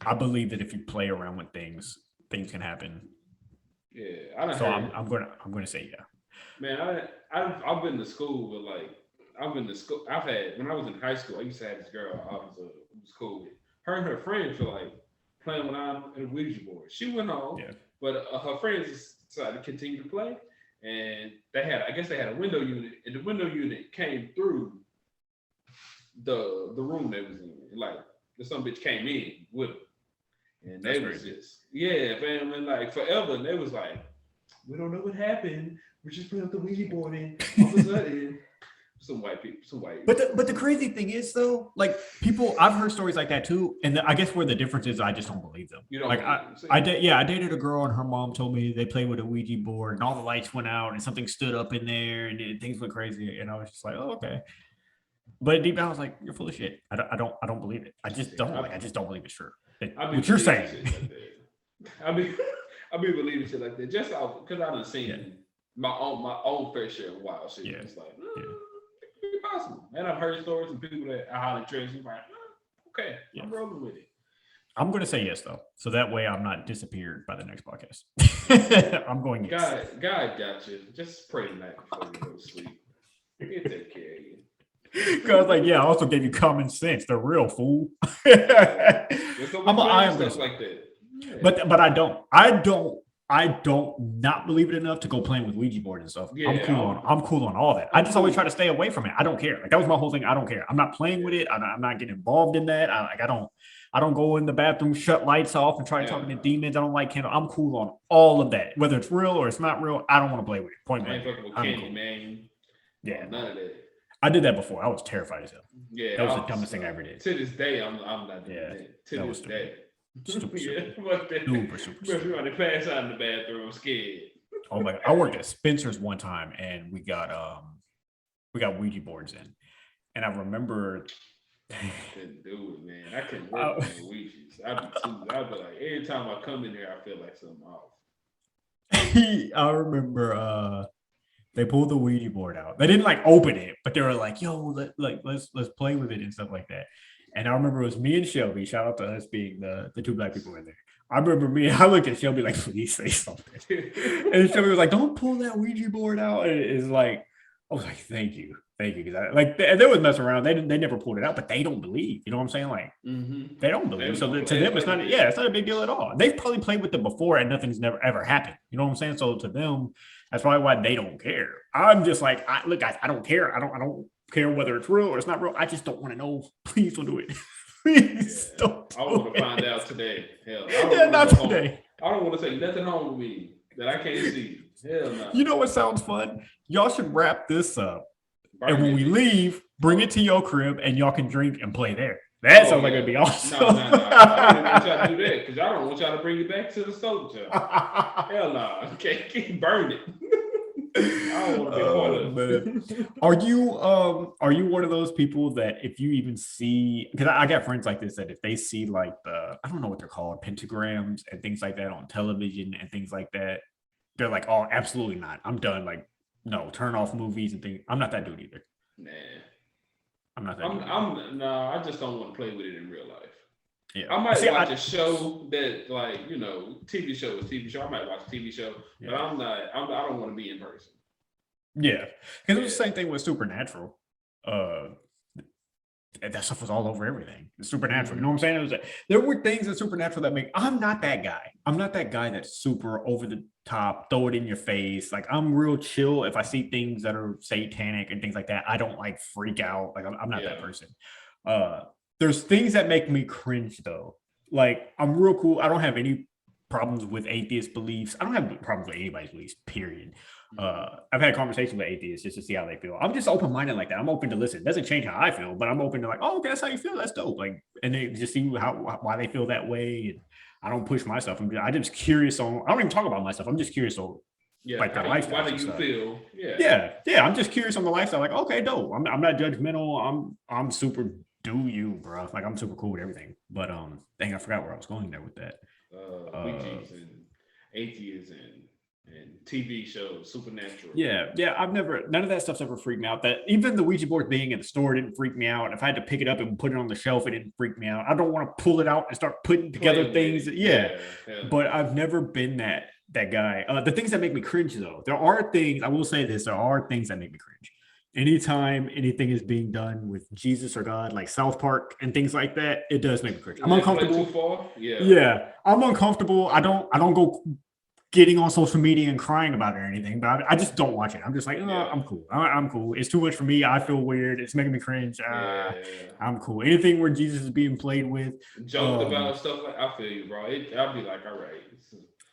I believe that if you play around with things can happen. Yeah, I'm gonna say yeah. Man, I've been to school with I've had, when I was in high school, I used to have this girl I was cool with. Her and her friends were like playing around in a Ouija board. She went home, but her friends decided to continue to play, and I guess they had a window unit, and the window unit came through the room they was in. Like, some bitch came in with them. And they was just, man, when like forever, and they was like, we don't know what happened. We're just putting up the Ouija board in. All of a sudden, some white people. But the crazy thing is though, like I've heard stories like that too. And I guess where the difference is, I just don't believe them. You don't like I dated a girl, and her mom told me they played with a Ouija board, and all the lights went out, and something stood up in there, and things went crazy. And I was just like, oh, okay. But deep down, I was like, "You're full of shit. I don't believe it. I just don't believe it's true." What you're saying? I mean, believing shit like that just because I done seen my own fair share of wild shit. Yeah. It's like, it could be possible. And I've heard stories from people that I highly trust. Like, okay, I'm rolling with it. I'm going to say yes though, so that way I'm not disappeared by the next podcast. I'm going yes. God got you. Just pray tonight before you go to sleep. He'll take care of you. Because I also gave you common sense. The real fool. I am going to like that. Yeah. But I don't I don't not believe it enough to go playing with Ouija board and stuff. Yeah, I'm cool on all that. I just always try to stay away from it. I don't care. Like that was my whole thing. I don't care. I'm not playing with it. I'm not getting involved in that. I don't go in the bathroom, shut lights off, and try talking to demons. I don't like candle. I'm cool on all of that. Whether it's real or it's not real, I don't want to play with it. Point blank. fucking with candy, man. Yeah, none of that. I did that before. I was terrified as hell. Yeah, that was the dumbest thing I ever did. To this day, I'm not doing that. To this day. Super. You want to pass out in the bathroom, scared. Oh my God. I worked at Spencer's one time and we got Ouija boards in. And I remember I couldn't do it, man. I couldn't work with the Ouijas. I'd be like, every time I come in here, I feel like something off. I remember they pulled the Ouija board out. They didn't like open it, but they were like, yo, let's play with it and stuff like that. And I remember it was me and Shelby. Shout out to us being the two black people in there. I remember I looked at Shelby like, please say something. And Shelby was like, don't pull that Ouija board out. And it's like, I was like, thank you. Because they was messing around. They never pulled it out, but they don't believe. You know what I'm saying? Like, they don't believe. So to them, it's not a big deal at all. They've probably played with it before and nothing's never ever happened. You know what I'm saying? So to them, that's probably why they don't care. I'm just like, look, guys, I don't care. I don't care whether it's real or it's not real. I just don't want to know. Please don't do it. Please don't. I want to find out today. Hell, not today. I don't want to say nothing home with me that I can't see. Hell no. You know what sounds fun? Y'all should wrap this up. And when we leave, bring it to your crib and y'all can drink and play there. That sounds like it'd be awesome. No. I don't want y'all to do that because I don't want y'all to bring it back to the stove. Hell no. Can't burn it. I don't want to be part of it. Are you one of those people that if you even see, because I got friends like this that if they see like I don't know what they're called, pentagrams and things like that on television and things like that, they're like, oh, absolutely not. I'm done. Like, no, turn off movies and things. I'm not that dude either. Nah. I'm not that dude. I just don't want to play with it in real life. Yeah. I might watch a show that, like, TV show is TV show. I might watch a TV show, but I don't want to be in person. Yeah. Because it was the same thing with Supernatural. That stuff was all over everything. The Supernatural, you know what I'm saying? It was there were things in Supernatural that I'm not that guy. I'm not that guy that's super over the top, throw it in your face. Like I'm real chill. If I see things that are satanic and things like that, I don't like freak out. Like I'm not that person. There's things that make me cringe though. Like I'm real cool. I don't have any problems with atheist beliefs. I don't have problems with anybody's beliefs, period. I've had conversations with atheists just to see how they feel. I'm just open-minded like that. I'm open to listen. It doesn't change how I feel, but I'm open to like, oh, okay, that's how you feel. That's dope. Like, and they just see why they feel that way. And I don't push myself. I'm just curious on. I don't even talk about myself. I'm just curious on like their lifestyle. Why do you feel? Yeah. I'm just curious on the lifestyle. Like, okay, dope. I'm not judgmental. I'm super do you, bro. Like I'm super cool with everything. But dang, I forgot where I was going there with that. Ouijas and atheists and TV shows, Supernatural. Yeah. None of that stuff's ever freaked me out. That even the Ouija board being in the store didn't freak me out. If I had to pick it up and put it on the shelf, it didn't freak me out. I don't want to pull it out and start putting together things. Yeah. But I've never been that guy. The things that make me cringe though, there are things, I will say this, there are things that make me cringe. Anytime anything is being done with Jesus or God, like South Park and things like that, it does make me cringe. I'm uncomfortable. Too far? Yeah. I'm uncomfortable. I don't go getting on social media and crying about it or anything, but I just don't watch it. I'm just like, I'm cool. I'm cool. It's too much for me. I feel weird. It's making me cringe. I'm cool. Anything where Jesus is being played with, joked about stuff like, I feel you, bro. I'll be like, all right.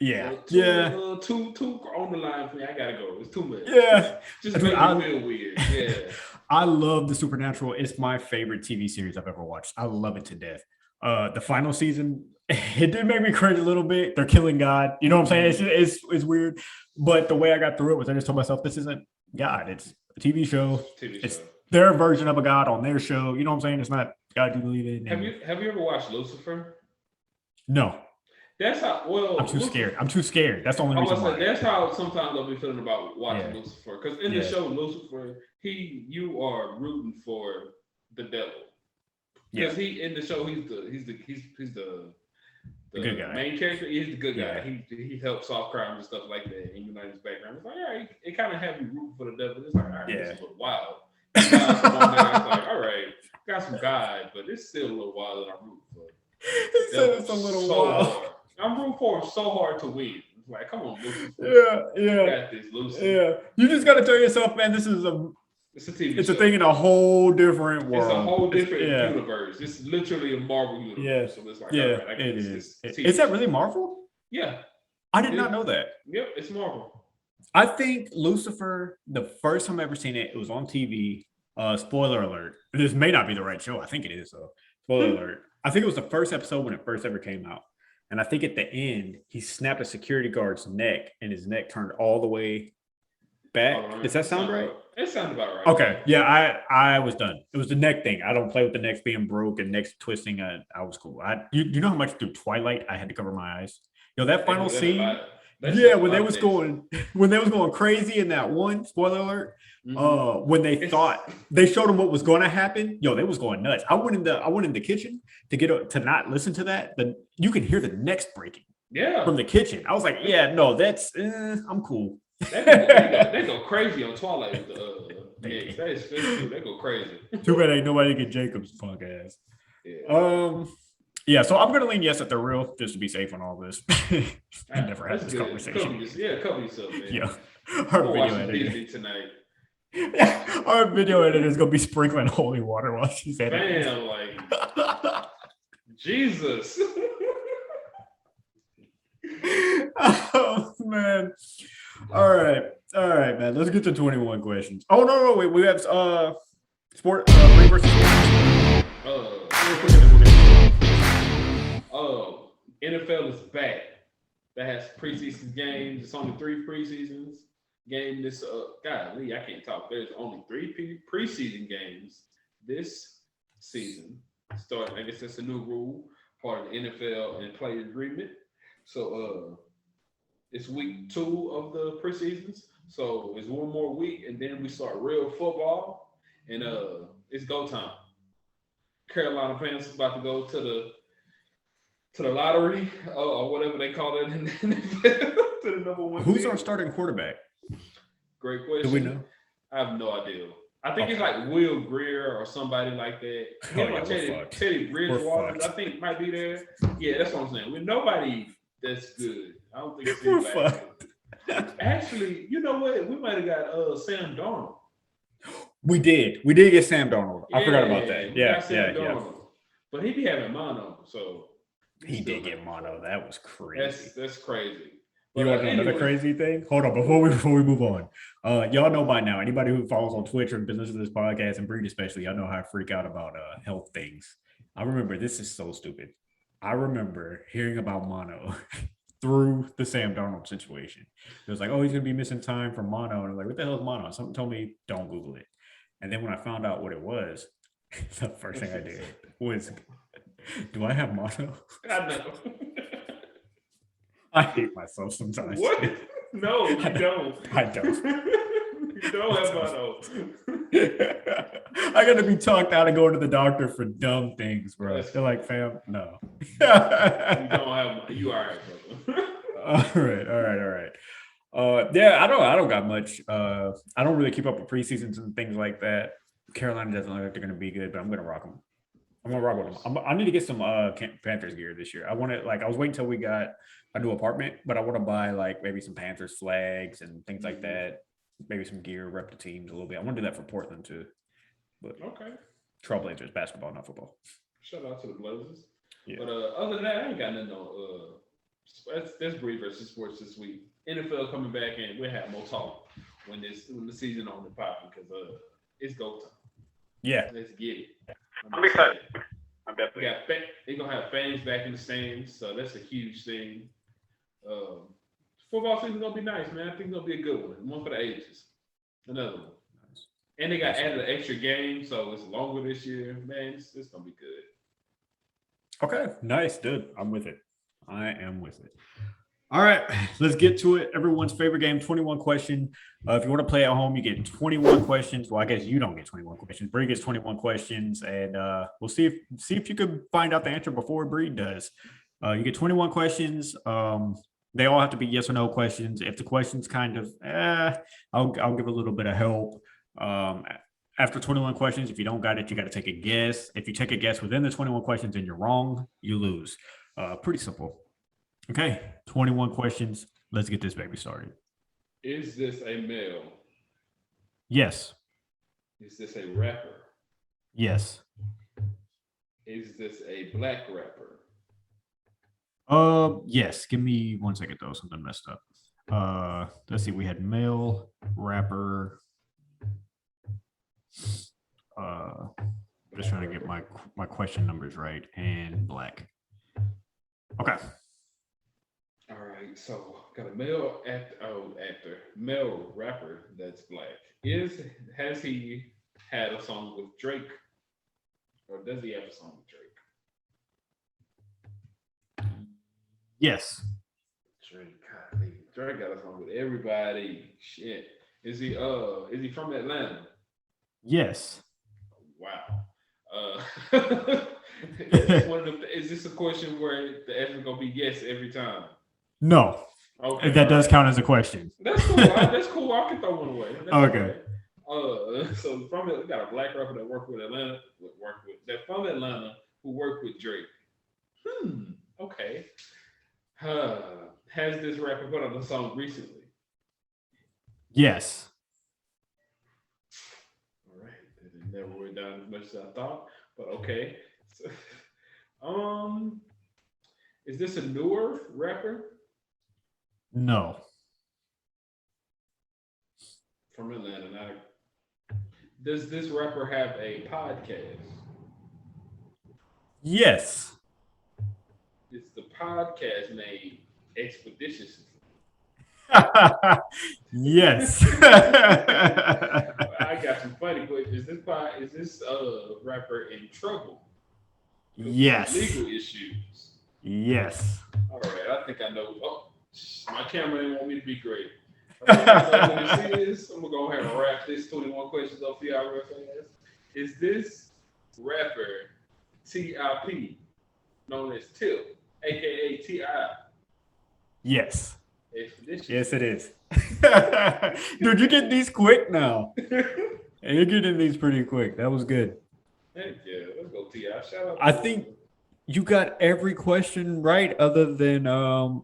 Too on the line for me. I gotta go. It's too much. Yeah, just make me feel weird. Yeah. I love the Supernatural. It's my favorite TV series I've ever watched. I love it to death. The final season, it did make me cringe a little bit. They're killing God. You know what I'm saying? It's weird. But the way I got through it was I just told myself, this isn't God. It's a TV show. It's their version of a God on their show. You know what I'm saying? It's not God you believe in. Have you ever watched Lucifer? No. That's how. Well, I'm too scared. That's the only reason why. That's how sometimes I'll be feeling about watching Lucifer. Because in the show Lucifer, you are rooting for the devil. Because in the show he's the good guy. Main character. He's the good guy. He helps solve crimes and stuff like that. And you know his background. It's like, all right, it kind of have you rooting for the devil. It's like, all right, this is a little wild. It's like, all right, got some guy, but it's still a little wild that I'm rooting for. He said it's a little wild. I'm rooting for him so hard to win. It's Like, come on, Lucifer. Yeah. You got this, Lucifer. Yeah. You just got to tell yourself, man, this is It's a TV it's show. a thing in a whole different world. It's a whole different universe. It's literally a Marvel universe. Yeah. So it's like, Yeah, all right, I it guess is. it's Is that really Marvel? Yeah. I did not know that. Yep, it's Marvel. I think Lucifer, the first time I ever seen it, it was on TV. Spoiler alert. This may not be the right show. I think it is, though. Spoiler alert. I think it was the first episode when it first ever came out. And I think at the end, he snapped a security guard's neck and his neck turned all the way back. Right. Does that sound right? It sounds about right. Okay. Yeah, I was done. It was the neck thing. I don't play with the necks being broke and necks twisting. I was cool. You know how much through Twilight I had to cover my eyes? That final scene. Yeah, when they was going crazy in that one, spoiler alert, when they thought they showed them what was going to happen, they was going nuts. I went in the kitchen to not listen to that. Then you can hear the necks breaking. Yeah. From the kitchen. I was like, yeah, no, that's I'm cool. They go crazy on Twilight with the necks. That's true. They go crazy. Too bad ain't nobody get Jacob's punk ass. Yeah. Yeah, so I'm gonna lean yes at the real just to be safe on all this. I never had this good. conversation. Cover yourself, man. Yeah. Our video editor tonight. Our video editor is gonna be sprinkling holy water while she's editing. Man, like Jesus. Oh man. All right, man. Let's get to 21 questions. Oh no, wait. We have sport Ray versus NFL is back. That has preseason games. It's only 3 preseasons game this golly, I can't talk. There's only 3 preseason games this season. Starting, I guess that's a new rule, part of the NFL and player agreement. So it's week 2 of the preseasons. So it's one more week, and then we start real football, and it's go time. Carolina Panthers about to go to the lottery or whatever they call it in the NFL, to the number 1. Who's our starting quarterback? Great question. Do we know? I have no idea. I think it's like Will Greer or somebody like that. Teddy Bridgewater, I think might be there. Yeah, that's what I'm saying. With nobody that's good. I don't think it's anybody. Actually, you know what? We might have got Sam Darnold. We did get Sam Darnold. I forgot about that. Yeah. But he be having mono, so he did get mono. That was crazy. That's crazy. You want to know another crazy thing? Hold on, before we move on. Y'all know by now, anybody who follows on Twitch or been listening to this podcast, and Breed especially, y'all know how I freak out about health things. I remember, this is so stupid. I remember hearing about mono through the Sam Darnold situation. It was like, oh, he's going to be missing time for mono. And I was like, what the hell is mono? Something told me, don't Google it. And then when I found out what it was, the first thing I did was, do I have mono? I know. I hate myself sometimes. What? No, you don't. I don't. You don't have mono. I got to be talked out of going to the doctor for dumb things, bro. They're like, fam, no. You don't have. You all right, brother. All right. Yeah, I don't got much. I don't really keep up with preseasons and things like that. Carolina doesn't look like they're going to be good, but I'm going to rock them. I'm going to rock with them. I need to get some Panthers gear this year. I want to, I was waiting until we got a new apartment, but I want to buy maybe some Panthers flags and things like that. Maybe some gear, rep the teams a little bit. I want to do that for Portland too. But okay. Trailblazers, basketball, not football. Shout out to the Blazers. Yeah. But other than that, I ain't got nothing on. That's Breed versus Sports this week. NFL coming back, and we'll have more talk when the season on the popping, because it's go time. Yeah. Let's get it. I'm excited. I'm definitely. They're gonna have fans back in the stands, so that's a huge thing. Football season gonna be nice, man. I think it's gonna be a good one for the ages. Another one. Nice. And they got added an extra game, so it's longer this year. Man, it's gonna be good. Okay, nice, dude. I'm with it. I am with it. All right, let's get to it. Everyone's favorite game, 21 question. If you want to play at home, you get 21 questions. Well, I guess you don't get 21 questions. Breed gets 21 questions, and we'll see if you can find out the answer before Breed does. You get 21 questions. They all have to be yes or no questions. If the question's kind of, I'll give a little bit of help. After 21 questions, if you don't got it, you got to take a guess. If you take a guess within the 21 questions and you're wrong, you lose. Pretty simple. Okay, 21 questions. Let's get this baby started. Is this a male? Yes. Is this a rapper? Yes. Is this a black rapper? Yes. Give me 1 second though. Something messed up. Let's see. We had male rapper. Just trying to get my question numbers right, and black. Okay. All right, so got a male actor, male rapper that's black. Has he had a song with Drake, or does he have a song with Drake? Yes. Drake got a song with everybody. Shit. Is he from Atlanta? Yes. Wow. Is this a question where the answer is gonna be yes every time? No. Okay. That does count as a question. That's cool. That's cool. I can throw one away. That's Okay. So from it, we got a black rapper that worked with Atlanta, that from Atlanta who worked with Drake. Okay. Has this rapper put out a song recently? Yes. All right. It never went down as much as I thought, but okay. So, is this a newer rapper? No. From Atlanta. Now, does this rapper have a podcast? Yes. Is the podcast named Expeditiously? Yes. I got some funny questions. Is this rapper in trouble? Yes. Legal issues. Yes. All right, I think I know. Oh, my camera didn't want me to be great. I think I know what this is. I'm gonna go ahead and wrap this 21 questions up for y'all real fast. Is this rapper T.I.P. known as Tip, aka T.I.? Yes. Expedition. Yes, it is. Dude, you're getting these quick now. You're getting these pretty quick. That was good. Heck yeah, let's go T.I. Shout out. I think you got every question right, other than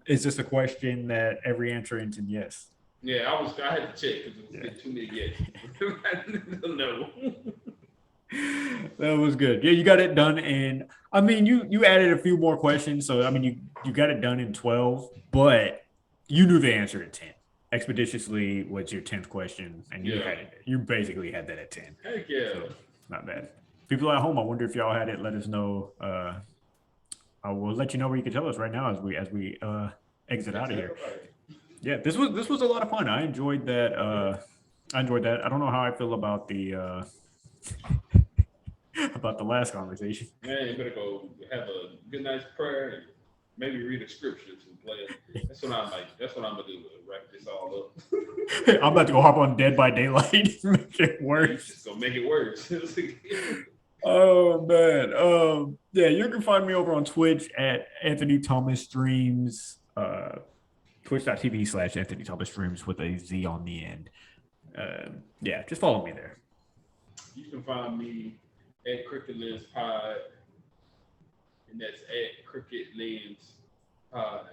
is this a question that every answer ends in yes? Yeah, I had to check because it was too many yes. No. That was good. Yeah, you got it done in. I mean, you added a few more questions, so I mean, you got it done in 12, but you knew the answer at 10. Expeditiously was your 10th question, and you had it. You basically had that at 10. Heck yeah. So, not bad. People at home, I wonder if y'all had it. Let us know. I will let you know where you can tell us right now as we exit out of here. Yeah, this was a lot of fun. I enjoyed that. I don't know how I feel about the about the last conversation. Man, you better go have a good night's prayer and maybe read a scripture to play it. That's what I'm gonna do to wrap this all up. I'm about to go hop on Dead by Daylight and make it worse. Just gonna make it worse. Oh man. Yeah, you can find me over on Twitch at Anthony Thomas Streams. Twitch.tv/Anthony Thomas Streams with a Z on the end. Yeah, just follow me there. You can find me at Cricket Lens Pod, and that's at Cricket Lens Pod.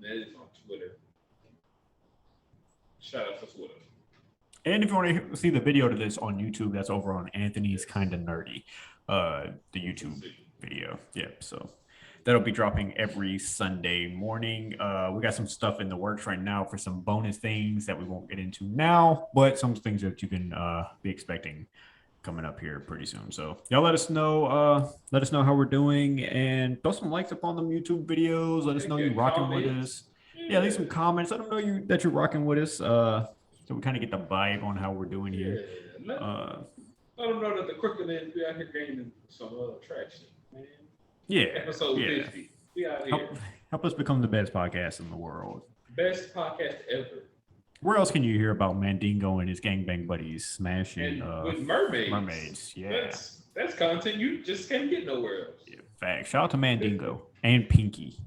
That is on Twitter. Shout out to Twitter. And if you want to see the video to this on YouTube, that's over on Anthony's Kinda Nerdy, the YouTube video. Yep. So that'll be dropping every Sunday morning. We got some stuff in the works right now for some bonus things that we won't get into now, but some things that you can be expecting coming up here pretty soon. So y'all let us know how we're doing, and throw some likes up on them YouTube videos. Let us know you're rocking with us. Yeah, leave some comments. Let them know that you're rocking with us. So we kind of get the vibe on how we're doing here. Let them know that the Cricket Lens be out here gaining some traction, man. Yeah. Episode 50. We out here. Help us become the best podcast in the world. Best podcast ever. Where else can you hear about Mandingo and his gangbang buddies smashing with mermaids? Mermaids, yeah. That's content you just can't get nowhere else. Yeah, fact. Shout out to Mandingo and Pinky.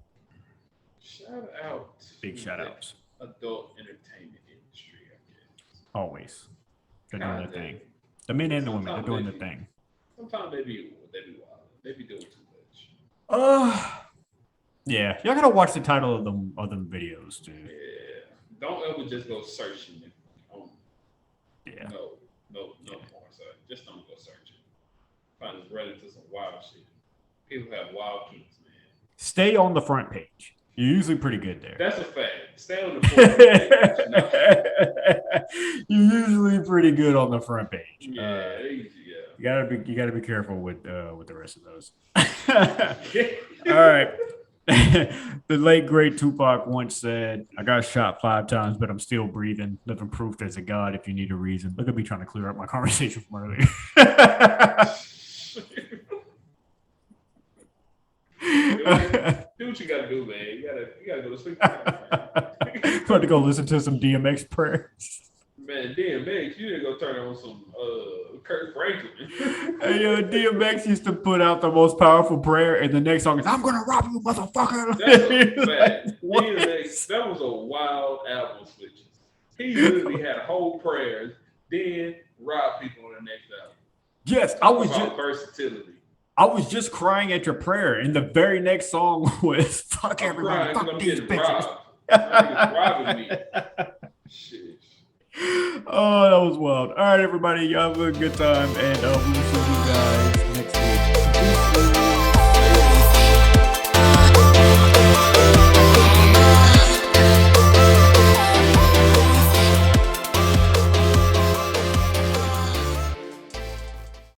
Shout out. Big shout outs. Adult entertainment industry, I guess. Always. They're doing their thing. The men and the women, they're doing their thing. Sometimes they be wild. They be doing too much. Yeah. Y'all gotta watch the title of them videos, dude. Yeah. Don't ever just go searching. Yeah. No porn site. Just don't go searching. Find us running into some wild shit. People have wild kinks, man. Stay on the front page. You're usually pretty good there. That's a fact. Stay on the front page. No. You're usually pretty good on the front page. Yeah, easy, You gotta be careful with the rest of those. All right. The late great Tupac once said, "I got shot 5 times, but I'm still breathing. Living proof there's a God if you need a reason." Look at me trying to clear up my conversation from earlier. Do what you gotta do, man. You gotta go to sleep. About to go listen to some DMX prayers. Man, DMX, you need to go turn on some Kurt Franklin. Hey, DMX used to put out the most powerful prayer, and the next song is "I'm gonna rob you, motherfucker." That's a fact. What? DMX, that was a wild album switches. He literally had whole prayers, then rob people on the next album. Yes, Versatility. I was just crying at your prayer, and the very next song was "Fuck I'm everybody, crying 'cause fuck I'm these getting bitches." robbed. Niggas robbing me. Shit. Oh, that was wild. All right, everybody, y'all have a good time, and we'll see you guys